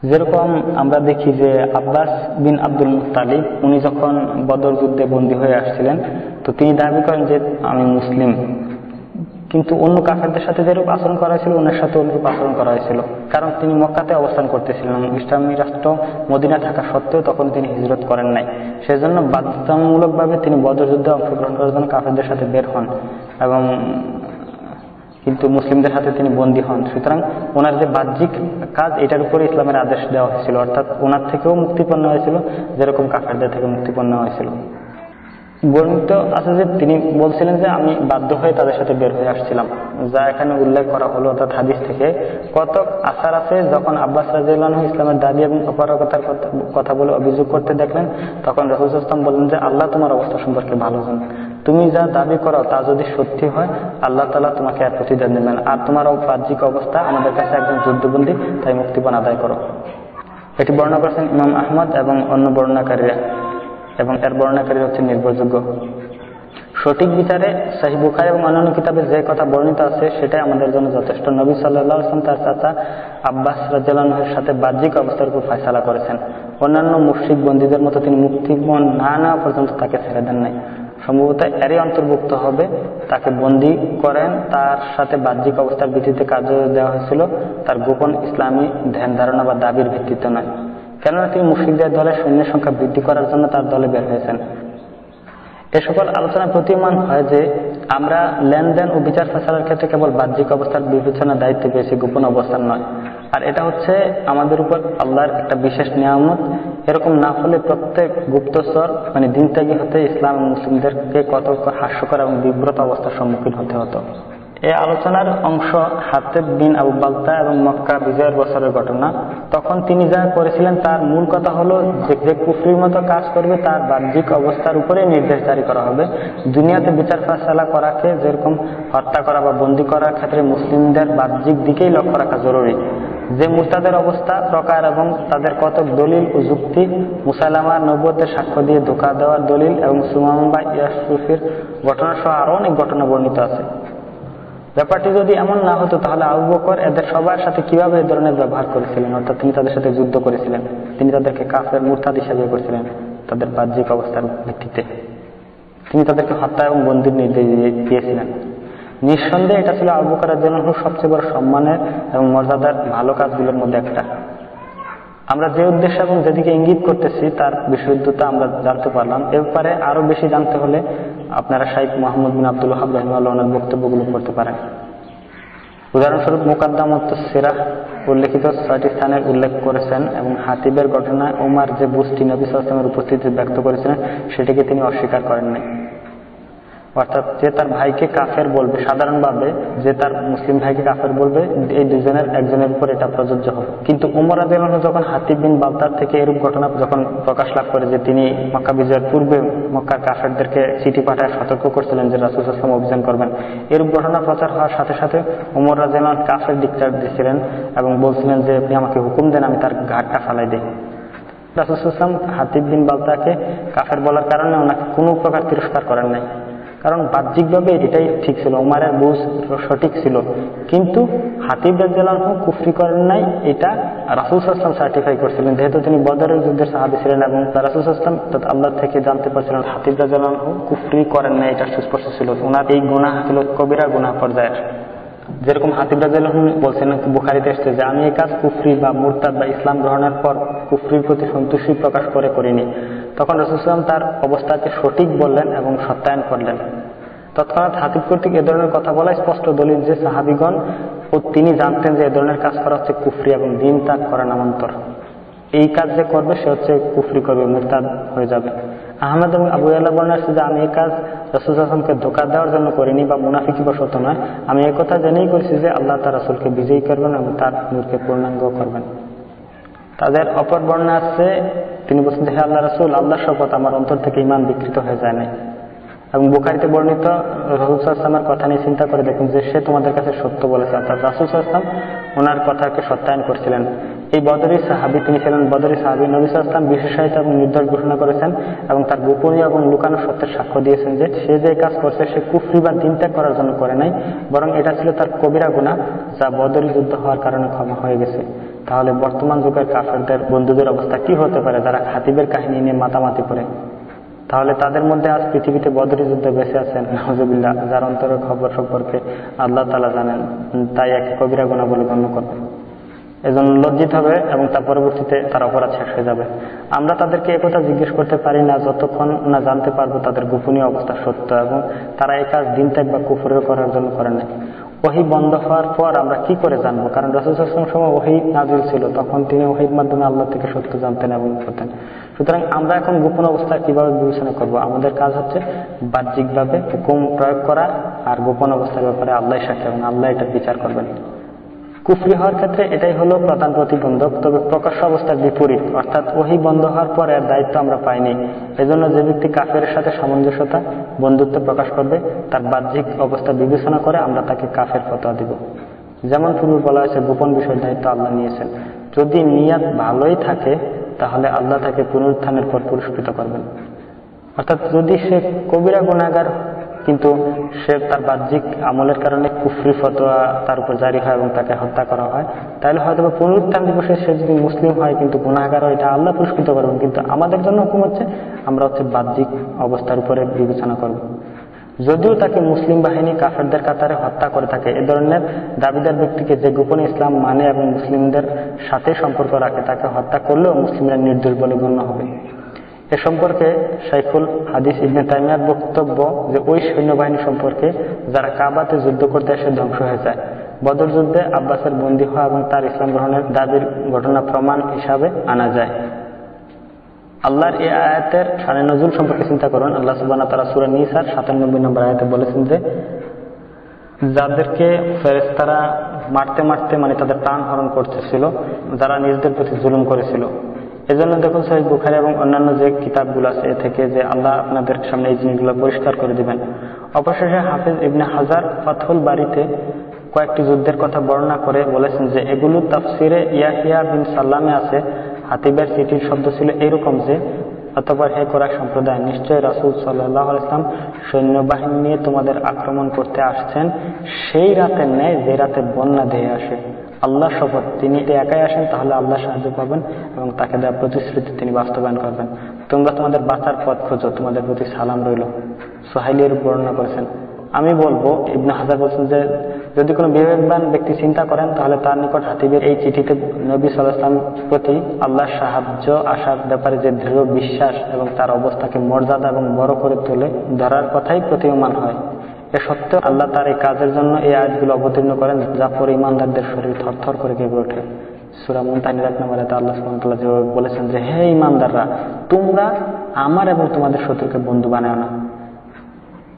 যেরকম আমরা দেখি যে আব্বাস বিন আব্দুল মুত্তালিব, উনি যখন বদর যুদ্ধে বন্দী হয়ে আসছিলেন, তো তিনি দাবি করেন যে আমি মুসলিম, কিন্তু অন্য কাফেরদের সাথে যেরূপ আচরণ করা হয়েছিল ওনার সাথে অনুরূপ আচরণ করা হয়েছিল। কারণ তিনি মক্কাতে অবস্থান করতেছিলেন, ইসলামী রাষ্ট্র মদিনা থাকা সত্ত্বেও তখন তিনি হিজরত করেন নাই। সেজন্য বাধ্যতামূলকভাবে তিনি বদর যুদ্ধে অংশগ্রহণ করার জন্য কাফেরদের সাথে বের হন, এবং কিন্তু মুসলিমদের সাথে তিনি বন্দী হন। সুতরাং ওনার যে বাহ্যিক কাজ, এটার উপরে ইসলামের আদেশ দেওয়া হয়েছিল, অর্থাৎ ওনার থেকেও মুক্তিপন্ন হয়েছিল যেরকম কাফেরদের থেকে মুক্তিপন্ন হয়েছিল। বর্ণিত আছে যে তিনি বলছিলেন যে আমি বাধ্য হয়ে তাদের সাথে বের হয়ে আসছিলাম, যা এখানে উল্লেখ করা হলো। অর্থাৎ হাদিস থেকে কত আসার আছে, যখন আব্বাস রাদিয়াল্লাহু আনহু ইসলামের দাবি এবং অপারগতার কথা বলে অভিযোগ করতে দেখলেন, তখন রাসূল সাল্লাল্লাহু আলাইহি ওয়াসাল্লাম বললেন যে আল্লাহ তোমার অবস্থা সম্পর্কে ভালো জানেন, তুমি যা দাবি করো তা যদি সত্যি হয় আল্লাহ তাআলা তোমাকে এর প্রতিদান দেবেন, আর তোমার বাহ্যিক অবস্থা আমাদের কাছে একজন যুদ্ধবন্দী, তাই মুক্তিপণ আদায় করো। এটি বর্ণনা করেছেন ইমাম আহমদ এবং অন্য বর্ণনাকারীরা, এবং এর বর্ণনাকারী হচ্ছে নির্ভরযোগ্য। সঠিক বিচারে সহিহ বুখারী এবং অন্যান্য কিতাবে যে কথা বর্ণিত আছে সেটাই আমাদের জন্য যথেষ্ট। নবী সাল্লাল্লাহু আলাইহি ওয়াসাল্লাম তার চাচা আব্বাস রাদিয়াল্লাহু আনহুর সাথে বাহ্যিক অবস্থার উপর ফয়সালা করেছেন। অন্যান্য মুশরিক বন্দীদের মতো তিনি মুক্তিপণ না নেওয়া পর্যন্ত তাকে ছেড়ে দেন নাই। সম্ভবত এরই অন্তর্ভুক্ত হবে, তাকে বন্দী করেন, তার সাথে বাহ্যিক অবস্থার ভিত্তিতে কার্য দেওয়া হয়েছিল, তার গোপন ইসলামী ধ্যান ধারণা বা দাবির ভিত্তিতে নয়। কেননা তিনি মুশরিকদের দলে সৈন্যের সংখ্যা বৃদ্ধি করার জন্য তার দলে বের হয়েছেন। এ সকল আলোচনা প্রতীয়মান হয় যে আমরা লেনদেন ও বিচার ফয়সালার ক্ষেত্রে কেবল বাহ্যিক অবস্থার বিবেচনার দায়িত্ব পেয়েছি, গোপন অবস্থার নয়। আর এটা হচ্ছে আমাদের উপর আল্লাহর একটা বিশেষ নিয়ামত। এরকম না হলে প্রত্যেক গুপ্তচর মানে দিনত্যাগী হতে ইসলাম মুসলিমদেরকে কত হাস্যকর এবং বিব্রত অবস্থার সম্মুখীন হতে হতো। এই আলোচনার অংশ হাতেব বিন আবু বালতা এবং মক্কা বিজয়ের বছরের ঘটনা। তখন তিনি যা করেছিলেন তার মূল কথা হলো যে কুফরির মতো কাজ করবে তার বাহ্যিক অবস্থার উপরে নির্দেশ জারি করা হবে। দুনিয়াতে বিচার ফায়সালা করাকে যেরকম হত্যা করা বা বন্দী করার ক্ষেত্রে মুসলিমদের বাহ্যিক দিকেই লক্ষ্য রাখা জরুরি। যে মুরতাদের অবস্থা প্রকার এবং তাদের কতক দলিল ও যুক্তি, মুসাইলামার নবুয়তের সাক্ষ্য দিয়ে ধোঁকা দেওয়ার দলিল এবং সুমামা বা ইয়াসুফের ঘটনা সহ আরো অনেক ঘটনা বর্ণিত আছে। ব্যাপারটি যদি এমন না হতো তাহলে আবু বকর এদের সবার সাথে কিভাবে এই ধরনের ব্যবহার করেছিলেন, অর্থাৎ তিনি তাদের সাথে যুদ্ধ করেছিলেন, তিনি তাদেরকে কাফের মুরতাদ হিসেবে করেছিলেন তাদের বাহ্যিক অবস্থার ভিত্তিতে, তিনি তাদেরকে হত্যা এবং বন্দীর নির্দেশ দিয়েছিলেন। নিঃসন্দেহে এটা ছিল আবু বকর রাদিয়াল্লাহু আনহুর সবচেয়ে বড় সম্মানের এবং মর্যাদার ভালো কাজগুলোর মধ্যে একটা। আমরা যে উদ্দেশ্য এবং যেদিকে ইঙ্গিত করতেছি তার বিশুদ্ধতা আমরা জানতে পারলাম। এ ব্যাপারে আরো বেশি জানতে হলে আপনারা শাইখ মুহাম্মদ বিন আব্দুল ওয়াহাব রাহিমাহুল্লাহ ওনার বক্তব্যগুলো পড়তে পারেন। উদাহরণস্বরূপ মুকাদ্দামাত সিরাহ উল্লেখিত 6টি স্থানের উল্লেখ করেছেন এবং হাতিবের ঘটনায় ওমর যে বুঝটি নবী সাল্লাল্লাহু আলাইহি ওয়াসাল্লামের উপস্থিতি ব্যক্ত করেছিলেন সেটিকে তিনি অস্বীকার করেন নাই। অর্থাৎ যে তার ভাইকে কাফের বলবে, সাধারণভাবে যে তার মুসলিম ভাইকে কাফের বলবে, এই দুজনের একজনের উপর এটা প্রযোজ্য হবে। কিন্তু ওমর রাদিয়াল্লাহু আনহু যখন হাতিব বিন বালতার থেকে এরূপ ঘটনা যখন প্রকাশ লাভ করে যে তিনি মক্কা বিজয়ের পূর্বে মক্কার কাফেরদেরকে চিঠি পাঠায় সতর্ক করছিলেন যে রাসূল সাল্লাল্লাহু আলাইহি ওয়াসাল্লাম অভিযান করবেন, এরূপ ঘটনা প্রচার হওয়ার সাথে সাথে ওমর রাদিয়াল্লাহু আনহু কাফের ডিক্লেয়ার দিয়েছিলেন এবং বলছিলেন যে আপনি আমাকে হুকুম দেন, আমি তার ঘাটটা ফালাই দিই। রাসূল সাল্লাল্লাহু আলাইহি ওয়াসাল্লাম হাতিব বিন বালতাকে কাফের বলার কারণে ওনাকে কোনো প্রকার তিরস্কার করেন নাই, কারণ বাহ্যিকভাবে এটাই ঠিক ছিল, ওমরের বুঝ সঠিক ছিল। কিন্তু হাতিব রাদিয়াল্লাহু আনহু কুফরি করেন নাই, এটা রাসূল সাল্লাল্লাহু আলাইহি ওয়াসাল্লাম সার্টিফাই করছিলেন, যেহেতু তিনি বদরের যুদ্ধের সাহাবী ছিলেন এবং রাসূল সাল্লাল্লাহু আলাইহি ওয়াসাল্লাম আল্লাহ থেকে জানতে পারছিলেন হাতিব রাদিয়াল্লাহু আনহু কুফরি করেন নাই, এটা সুস্পষ্ট ছিল। ওনার এই গুনাহ ছিল কবিরা গুনাহ পর্যায়ের। যেরকম হাতিব রাদিয়াল্লাহু আনহু বলছেন, বুখারীতে এসেছে যে আমি এই কাজ কুফরি বা মুরতাদ বা ইসলাম গ্রহণের পর কুফরির প্রতি সন্তুষ্টি প্রকাশ করে করিনি। তখন রাসূল সাল্লাল্লাহু আলাইহি ওয়াসাল্লাম তার অবস্থাকে সঠিক বললেন এবং সত্যায়ন করলেন। তৎক্ষণাৎ হাতিব কর্তৃক এ ধরনের কথা বলা স্পষ্ট দলিল যে সাহাবীগণ ও তিনি জানতেন যে এ ধরনের কাজ করা হচ্ছে কুফরি এবং দ্বীন ত্যাগ করা নামান্তর। এই কাজ যে করবে সে হচ্ছে কুফরি করবে, মুরতাদ হয়ে যাবে। আহমদ এবং আবু ইয়ালা বর্ণনা আছে যে আমি এই কাজ রাসূল সাল্লাল্লাহু আলাইহি ওয়াসাল্লামকে ধোঁকা দেওয়ার জন্য করিনি বা মুনাফিকি বশত নয়, আমি এই কথা জেনেই করেছি যে আল্লাহ তার রাসূলকে বিজয়ী করবেন এবং তার নূরকে পূর্ণাঙ্গ করবেন। তাদের অপর বর্ণনা আছে, তিনি বলছেন যে হে আল্লাহ রাসূল, আল্লাহর শপথ আমার অন্তর থেকে ঈমান বিকৃত হয়ে যায় নাই। এবং বুখারীতে বর্ণিত রাসূল সাল্লাল্লাহু আলাইহি ওয়াসাল্লামের কথা নিয়ে চিন্তা করে দেখুন যে সে তোমাদের কাছে সত্য বলেছে, অর্থাৎ রাসূল সাল্লাল্লাহু আলাইহি ওয়াসাল্লাম ওনার কথাকে সত্যায়ন করছিলেন। এই বদরী সাহাবী, তিনি ছিলেন বদরী সাহাবী, নবী সাল্লাল্লাহু আলাইহি ওয়াসাল্লাম বিশেষায়িত এবং নির্দোষ ঘোষণা করেছেন এবং তার গোপনীয় এবং লুকানো সত্যের সাক্ষ্য দিয়েছেন যে সে যে কাজ করছে সে কুফরি বা দ্বীন ত্যাগ করার জন্য করে নাই, বরং এটা ছিল তার কবিরা গুনাহ যা বদরী যুদ্ধ হওয়ার কারণে ক্ষমা হয়ে গেছে। তাহলে বর্তমান যুগের কাফেরদের বন্ধুদের অবস্থা কি হতে পারে যারা হাতিবের কাহিনী নিয়ে মাতামাতি করে? তাহলে তাদের মধ্যে আজ পৃথিবীতে বদরী যুদ্ধে বেঁচে আছেন নাউজুবিল্লাহ, যার অন্তরের খবর সম্পর্কে আল্লাহ তাআলা জানেন, তাই এক কবিরা গুনাহ বলে গণ্য করবেন। এজন্য লজ্জিত হবে এবং তার পরবর্তীতে তার অপরাধ শেষ হয়ে যাবে। আমরা তাদেরকে একথা জিজ্ঞেস করতে পারি না যতক্ষণ না জানতে পারবো তাদের গোপনীয় অবস্থা সত্য এবং তারা এই কাজ দ্বীন ত্যাগ বা কুফরি করার জন্য করে নাই। ওহী বন্ধ হওয়ার পর আমরা কি করে জানবো? কারণ রাসূল সাল্লাল্লাহু আলাইহি ওয়াসাল্লামের সময় ওহী নাযিল ছিল, তখন তিনি ওহীর মাধ্যমে আল্লাহ থেকে সত্য জানতেন এবং করতেন। সুতরাং আমরা এখন গোপন অবস্থা কিভাবে বিবেচনা করব? আমাদের কাজ হচ্ছে বাহ্যিকভাবে হুকুম প্রয়োগ করা, আর গোপন অবস্থার ব্যাপারে আল্লাহই সাক্ষী এবং আল্লাহ এটা বিচার করবেন। কুফরি হওয়ার ক্ষেত্রে এটাই হলো প্রধান প্রতিবন্ধক। তবে প্রকাশ্য অবস্থার বিপরীত, অর্থাৎ ওহী বন্ধ হওয়ার পর এর দায়িত্ব আমরা পাইনি, এজন্য যে ব্যক্তি কাফেরের সাথে সামঞ্জস্যতা বন্ধুত্ব প্রকাশ করবে তার বাহ্যিক অবস্থা বিবেচনা করে আমরা তাকে কাফের ফতোয়া দিব। যেমন পূর্বে বলা হয়েছে গোপন বিষয়ের দায়িত্ব আল্লাহ নিয়েছেন। যদি নিয়াত ভালোই থাকে তাহলে আল্লাহ তাকে পুনরুত্থানের পর পুরস্কৃত করবেন। অর্থাৎ যদি সে কবিরা গুনাহগার কিন্তু সে তার বাহ্যিক আমলের কারণে কুফরি ফতোয়া তার উপর জারি হয় এবং তাকে হত্যা করা হয়, তাহলে হয়তো পুনরুত্থান দিবসে সে যদি মুসলিম হয় কিন্তু গুনাহগার হয়, এটা আল্লাহ পুরস্কৃত করবেন। কিন্তু আমাদের জন্য হুকুম হচ্ছে আমরা বাহ্যিক অবস্থার উপরে বিবেচনা করব। যদিও তাকে মুসলিম বাহিনী কাফেরদের কাতারে হত্যা করে থাকে, এ ধরনের দাবিদার ব্যক্তিকে যে গোপনে ইসলাম মানে এবং মুসলিমদের সাথে সম্পর্ক রাখে তাকে হত্যা করলেও মুসলিমরা নির্দোষ বলে গণ্য হবে। এ সম্পর্কে শাইখুল হাদিস ইবনে তাইমিয়ার বক্তব্য যে ওই সৈন্যবাহিনী সম্পর্কে যারা কাবাতে যুদ্ধ করতে এসে ধ্বংস হয়ে যায়, বদর যুদ্ধে আব্বাসের বন্দী হওয়া এবং তার ইসলাম গ্রহণের দাবির ঘটনা প্রমাণ হিসাবে আনা যায়। আল্লাহর এই আয়াতের শানে নজুল সম্পর্কে চিন্তা করুন। আল্লাহ সুবহানাহু ওয়া তাআলা সূরা নিসার ৯৭ নম্বর আয়াতে বলেছেন যে যাদেরকে ফেরেশতারা মারতে মারতে মানে তাদের প্রাণ হরণ করতেছিল, যারা নিজেদের প্রতি জুলুম করেছিল। এজন্য দেখুন সহিহ বুখারী এবং অন্যান্য যে কিতাবগুলো আছে এ থেকে যে আল্লাহ আপনাদের সামনে এই জিনিসগুলো পরিষ্কার করে দিবেন। অবশেষে হাফেজ ইবনে হাজার ফাতহুল বারীতে কয়েকটি যুদ্ধের কথা বর্ণনা করে বলেছেন যে এগুলো তাফসিরে ইয়াহিয়া বিন সাল্লামে আছে। হাতিবের চিঠির শব্দ ছিল এরকম যে অতঃপর হে কুরাইশ সম্প্রদায়, নিশ্চয়ই রাসূল সাল্লাল্লাহু আলাইহি ওয়াসাল্লাম সৈন্যবাহিনী নিয়ে তোমাদের আক্রমণ করতে আসছেন সেই রাতের ন্যায় যে রাতে বন্যা ধেয়ে আসে। আল্লাহ শপথ, তিনি একাই আসেন তাহলে আল্লাহ সাহায্য পাবেন এবং তাকে দেওয়া প্রতিশ্রুতি তিনি বাস্তবায়ন করবেন। তোমরা তোমাদের বাঁচার পথ খোঁজো, তোমাদের প্রতি সালাম রইল। সুহাইলির বর্ণনা করেছেন। আমি বলবো, ইবনে হাজার বলছেন যে যদি কোনো বিবেকবান ব্যক্তি চিন্তা করেন তাহলে তার নিকট হাতিবের এই চিঠিতে নবী সাল্লাল্লাহু আলাইহি ওয়াসাল্লামের প্রতি আল্লাহর সাহায্য আসার ব্যাপারে যে দৃঢ় বিশ্বাস এবং তার অবস্থাকে মর্যাদা এবং বড় করে তুলে ধরার কথাই প্রতীয়মান হয়। এ সত্ত্বেও আল্লাহ তার এই কাজের জন্য এই আয়াতগুলো অবতীর্ণ করেন, যা পরে ইমানদারদের শরীর থরথর করে কেঁপে ওঠে। সূরা মুমতাহিনার 1 নম্বরে আল্লাহ সুবহানাহু ওয়া তাআলা যেভাবে বলেছেন যে, হে ইমানদাররা, তোমরা আমার এবং তোমাদের শত্রুকে বন্ধু বানাও না,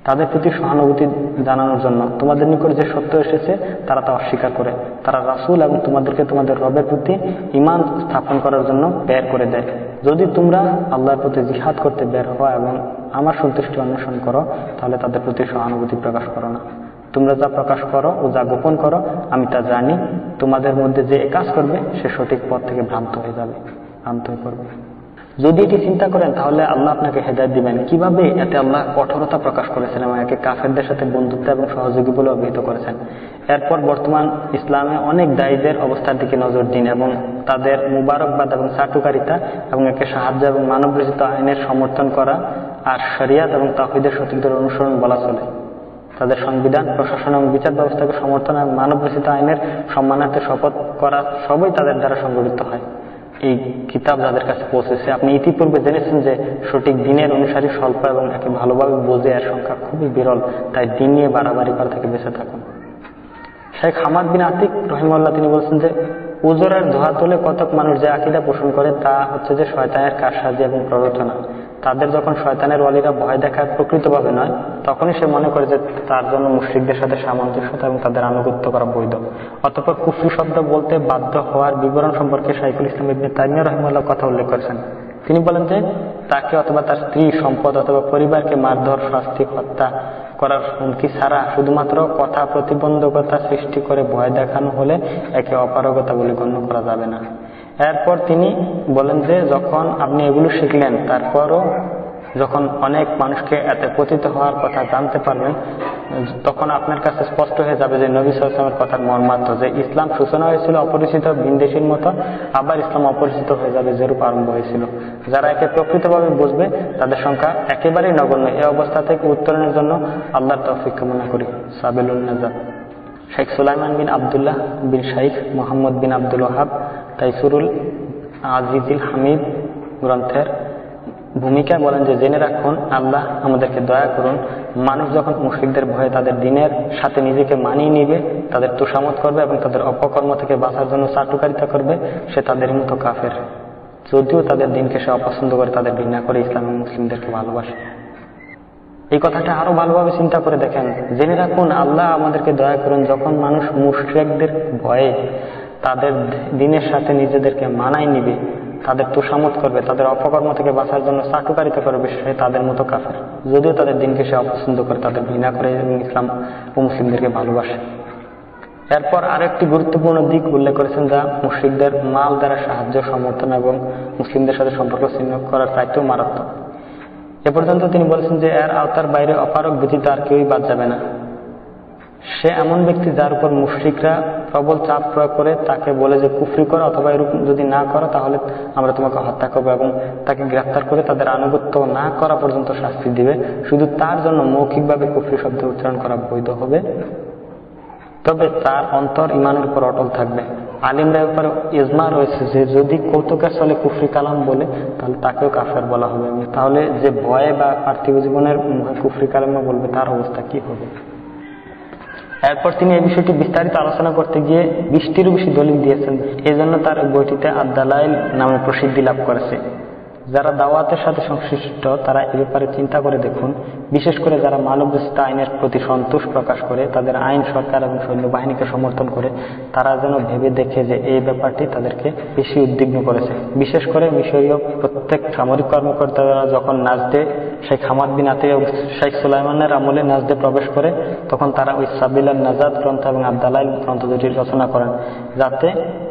তাদের প্রতি সহানুভূতি জানানোর জন্য। তোমাদের নিকট যে সত্য এসেছে তারা তা অস্বীকার করে। তারা রাসূল এবং তোমাদেরকে তোমাদের রবের প্রতি ঈমান স্থাপন করার জন্য বের করে দেয়। যদি তোমরা আল্লাহর প্রতি জিহাদ করতে বের হও এবং আমার সন্তুষ্টি অন্বেষণ করো, তাহলে তাদের প্রতি সহানুভূতি প্রকাশ করো না। তোমরা যা প্রকাশ করো ও যা গোপন করো আমি তা জানি। তোমাদের মধ্যে যে কাজ করবে সে সঠিক পথ থেকে ভ্রান্ত হয়ে যাবে, ভ্রান্ত হয়ে পড়বে। যদি এটি চিন্তা করেন তাহলে আল্লাহ আপনাকে হেদায়েত দিবেন। কিভাবে? এতে আল্লাহ কঠোরতা প্রকাশ করেছেন এবং একে কাফেরদের সাথে বন্ধুত্ব এবং সহযোগী বলে অভিহিত করেছেন। এরপর বর্তমান ইসলামে অনেক দায়ীদের অবস্থার দিকে নজর দিন এবং তাদের মুবারকবাদ এবং চাটুকারিতা এবং একে সাহায্য এবং মানবরচিত আইনের সমর্থন করা আর শরিয়াত এবং তাওহীদের সঠিকদের অনুসরণ বলা চলে। তাদের সংবিধান, প্রশাসন এবং বিচার ব্যবস্থাকে সমর্থন এবং মানবরচিত আইনের সম্মানার্থে শপথ করা সবই তাদের দ্বারা সংগঠিত হয়। এই কিতাব যাদের কাছে পৌঁছেছে, আপনি ইতিপূর্বে জেনেছেন যে সঠিক দিনের অনুসারী স্বল্প এবং একে ভালোভাবে বোঝে এর সংখ্যা খুবই বিরল। তাই দিন নিয়ে বাড়াবাড়ি করা থেকে বেঁচে থাকুন। শেখ হামাদ বিন আতিক রহিমাহুল্লাহ তিনি বলছেন যে, উজরের ধোয়া তুলে কতক মানুষ যে আকীদা পোষণ করে তা হচ্ছে যে শয়তানের কারসাজি এবং প্ররোচনা। তাদের যখন শয়তানের ওয়ালিরা ভয় দেখায় প্রকৃতভাবে নয়, তখনই সে মনে করে যে তার জন্য মুশরিকদের সাথে সামঞ্জস্যতা এবং তাদের আনুগত্য করা বৈধ। অতঃপর কুফরি শব্দ বলতে বাধ্য হওয়ার বিবরণ সম্পর্কে শাইখুল ইসলাম ইবনে তাইমিয়া রাহিমাহুল্লাহ কথা উল্লেখ করেছেন। তিনি বলেন যে তাকে অথবা তার স্ত্রী, সম্পদ অথবা পরিবারকে মারধর, শাস্তি, হত্যা করার হুমকি ছাড়া শুধুমাত্র কথা প্রতিবন্ধকতা সৃষ্টি করে ভয় দেখানো হলে একে অপারগতা বলে গণ্য করা যাবে না। এরপর তিনি বলেন যে যখন আপনি এগুলো শিখলেন, তারপরও যখন অনেক মানুষকে এতে পতিত হওয়ার কথা জানতে পারবেন, তখন আপনার কাছে স্পষ্ট হয়ে যাবে যে নবী সাল্লাল্লাহু আলাইহি ওয়াসাল্লামের কথার মর্মার্থ, যে ইসলাম সূচনা হয়েছিল অপরিচিত বিন্দেশীর মতো, আবার ইসলাম অপরিচিত হয়ে যাবে যেরূপ আরম্ভ হয়েছিল। যারা একে প্রকৃতভাবে বুঝবে তাদের সংখ্যা একেবারেই নগণ্য। এই অবস্থা থেকে উত্তরণের জন্য আল্লাহর তৌফিক কামনা করি। সাবিলুন নাজাত। শেখ সুলাইমান বিন আবদুল্লাহ বিন শাইখ মোহাম্মদ বিন আব্দুল ওয়াহাব তাইসুরুল আজিজিল হামিদ গ্রন্থের ভূমিকায় বলেন যে, জেনে রাখুন, আল্লাহ আমাদেরকে দয়া করুন, মানুষ যখন মুশরিকদের ভয়ে তাদের দিনের সাথে নিজেকে মানিয়ে নিবে, তাদের তোষামত করবে এবং তাদের অপকর্ম থেকে বাঁচার জন্য চাটুকারিতা করবে, সে তাদের মতো কাফের। যদিও তাদের দিনকে সে অপছন্দ করে, তাদের ঘৃণা করে, ইসলাম এবং মুসলিমদেরকে ভালোবাসে। এই কথাটা আরো ভালোভাবে চিন্তা করে দেখেন। জেনে রাখুন, আল্লাহ আমাদেরকে দয়া করুন, যখন মানুষ মুশরিকদের ভয়ে তাদের দিনের সাথে নিজেদেরকে মানায় নিবে, তাদের তোষামত করবে, তাদের অপকর্ম থেকে বাঁচার জন্য চাটুকারিতা করবে, সে তাদের মতো কাফের। যদিও তাদের দিনকে সে অপছন্দ করে, তাদের ঘৃণা করে এবং ইসলাম ও মুসলিমদেরকে ভালোবাসে। এরপর আরেকটি গুরুত্বপূর্ণ দিক উল্লেখ করেছেন, যা মুশরিকদের মাল দ্বারা সাহায্য, সমর্থন এবং মুসলিমদের সাথে সম্পর্ক ছিন্ন করার চাইতেও মারাত্মক। এ পর্যন্ত তিনি বলেছেন যে এর আওতার বাইরে অপারগ ব্যতীত আর কেউই বাদ যাবে না। সে এমন ব্যক্তি যার উপর মুশরিকরা প্রবল চাপ প্রয়োগ করে তাকে বলে যে কুফরি করো, অথবা এরকম যদি না করো তাহলে আমরা তোমাকে হত্যা করবো, এবং তাকে গ্রেফতার করে তাদের আনুগত্য না করা পর্যন্ত শাস্তি দিবে। শুধু তার জন্য মৌখিকভাবে কুফরি শব্দ উচ্চারণ করা বৈধ হবে, তবে তার অন্তর ইমানের উপর অটল থাকবে। আলিমরা ব্যাপারে ইজমা রয়েছে যে যদি কৌতুকের চলে কুফরি কালাম বলে তাহলে তাকেও কাফের বলা হবে। তাহলে যে ভয়ে বা পার্থিব জীবনের কুফরি কালামা বলবে তার অবস্থা কি হবে? এরপর তিনি এই বিষয়টি বিস্তারিত আলোচনা করতে গিয়ে 20টিরও বেশি দলিল দিয়েছেন। এই জন্য তার বইটিতে আদ-দালাইল নামে প্রসিদ্ধি লাভ করেছে। যারা দাওয়াতের সাথে সংশ্লিষ্ট তারা এ ব্যাপারে চিন্তা করে দেখুন। বিশেষ করে যারা মানবরচিত আইনের প্রতি সন্তোষ প্রকাশ করে, তাদের আইন, সরকার এবং সৈন্যবাহিনীকে সমর্থন করে, তারা যেন ভেবে দেখে যে এই ব্যাপারটি তাদেরকে বেশি উদ্বিগ্ন করেছে। বিশেষ করে মিশরীয় প্রত্যেক সামরিক কর্মকর্তারা যখন নাজদে শেখ হামাদ বিন আতিক এবং শেখ সুলাইমানের আমলে নাজদে প্রবেশ করে, তখন তারা ওই সাবিলুন নাজাত গ্রন্থ এবং আদ-দালাইল গ্রন্থ দুটি রচনা করেন, যাতে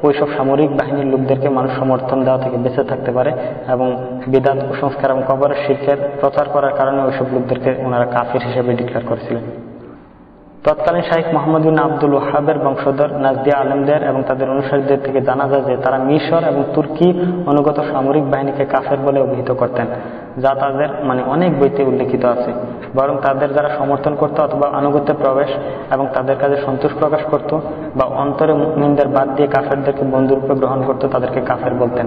ওইসব সামরিক বাহিনীর লোকদেরকে মানুষ সমর্থন দেওয়া থেকে বেঁচে থাকতে পারে, এবং বিদআত, কুসংস্কার এবং কবরের শিরকের প্রচার করার কারণে ওইসব লোকদেরকে ওনারা কাফির হিসেবে ডিক্লেয়ার করেছিলেন। তৎকালীন শাইখ মোহাম্মদ বিন আব্দুল ওয়াহাবের বংশধর নাজদি আলেমদের এবং তাদের অনুসারীদের থেকে জানা যায় যে তারা মিশর এবং তুর্কি অনুগত সামরিক বাহিনীকে কাফের বলে অভিহিত করতেন, যা তাদের মানে অনেক বইতে উল্লেখিত আছে। বরং তাদের যারা সমর্থন করত অথবা আনুগত্যে প্রবেশ এবং তাদের কাজে সন্তোষ প্রকাশ করত বা অন্তরে মুমিনদের বাদ দিয়ে কাফেরদেরকে বন্ধুরূপে গ্রহণ করত, তাদেরকে কাফের বলতেন।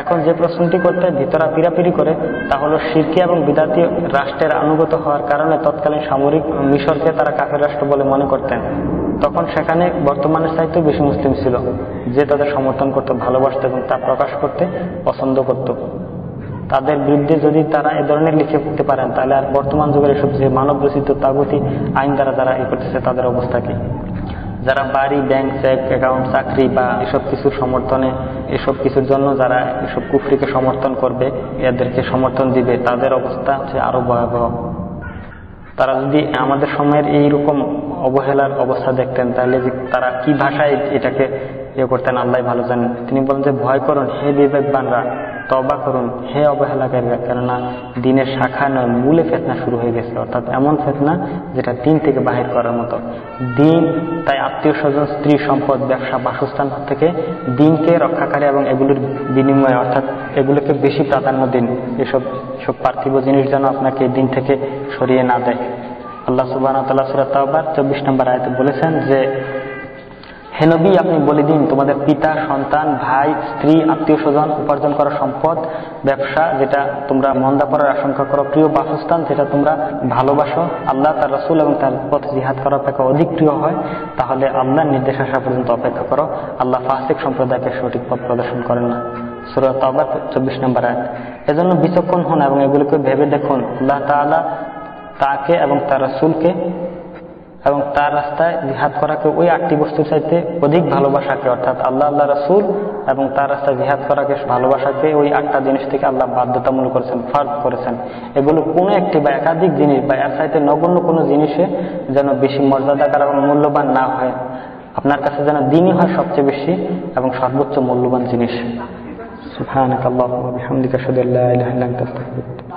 এখন যে প্রশ্নটি করতে ভিতরা পিরাপিরি করে তা হলো শিরকি এবং বিদাতি রাষ্ট্রের আনুগত হওয়ার কারণে তৎকালীন সামরিক মিশরকে তারা কাফের রাষ্ট্র বলে মনে করতেন। তখন সেখানে বর্তমানের চাইতেও বেশি মুসলিম ছিল যে তাদের সমর্থন করতে, ভালোবাসত এবং তা প্রকাশ করতে পছন্দ করত। তাদের বিরুদ্ধে যদি তারা এ ধরনের লিখে পড়তে পারেন, তাহলে আর বর্তমান যুগের এসব যে মানব রচিত তাগুতি আইন দ্বারা যারা এ করতেছে তাদের অবস্থা কি? যারা বাড়ি, ব্যাংক, চেক অ্যাকাউন্ট, চাকরি বা এসব কিছুর সমর্থনে, এসব কিছুর জন্য যারা এসব কুফরিকে সমর্থন করবে, এদেরকে সমর্থন দিবে, তাদের অবস্থা হচ্ছে আরো ভয়াবহ। তারা যদি আমাদের সময়ের এইরকম অবহেলার অবস্থা দেখতেন, তাহলে যে তারা কি ভাষায় এটাকে করতেন আল্লাহ ভালো জানেন। তিনি বলেন যে ভয় করুন হে বিবেকবানরা, তওবা করুন হে অবহেলাকারীরা, কেননা দিনের শাখা নয় মূলে ফিতনা শুরু হয়ে গেছে। অর্থাৎ এমন ফিতনা যেটা দিন থেকে বাহির করার মতো। দিন তাই আত্মীয় স্বজন, স্ত্রী, সম্পদ, ব্যবসা, বাসস্থান থেকে দিনকে রক্ষাকারী এবং এগুলোর বিনিময়ে অর্থাৎ এগুলোকে বেশি প্রাধান্য দিন। এসব পার্থিব জিনিস যেন আপনাকে দিন থেকে সরিয়ে না দেয়। আল্লাহ সুবহানাহু ওয়া তাআলা সূরা তাওবার 24 নম্বর আয়াতে বলেছেন যে হে নবী, আপনি বলে দিন তোমাদের পিতা, সন্তান, ভাই, স্ত্রী, আত্মীয় স্বজন, উপার্জন করা সম্পদ, ব্যবসা যেটা তোমরা মন্দা করার আশঙ্কা করো, প্রিয় বাসস্থান যেটা তোমরা ভালোবাসো, আল্লাহ তার রাসূল এবং তার পথে জিহাদ করার অপেক্ষা অধিক প্রিয় হয়, তাহলে আল্লাহর নির্দেশ আসা পর্যন্ত অপেক্ষা করো। আল্লাহ ফাসিক সম্প্রদায়কে সঠিক পথ প্রদর্শন করেন না। সূরা তাওবার 24 নম্বর আয়াত। এজন্য বিচক্ষণ হন এবং এগুলোকে ভেবে দেখুন আল্লাহ তাআলা তাকে এবং তার রাসূলকে এবং তার রাস্তায় জিহাদ করাকে ওই 8টি বস্তুর চাইতে অধিক ভালোবাসাকে, অর্থাৎ আল্লাহ, আল্লাহ রাসূল এবং তার রাস্তায় জিহাদ করাকে, ভালোবাসাকে ওই 8টা জিনিস থেকে আল্লাহ বাধ্যতামূলক করেছেন, ফরজ করেছেন। এগুলো কোনো একটি বা একাধিক জিনিস বা এর চাইতে নগণ্য কোনো জিনিসে যেন বেশি মর্যাদাকার এবং মূল্যবান না হয়। আপনার কাছে যেন দ্বীনই হয় সবচেয়ে বেশি এবং সর্বোচ্চ মূল্যবান জিনিস। সুবহানাকাল্লাহুম্মা ওয়া বিহামদিকা আশহাদু আল্লা ইলাহা ইল্লা আনতা আস্তাগফিরুকা।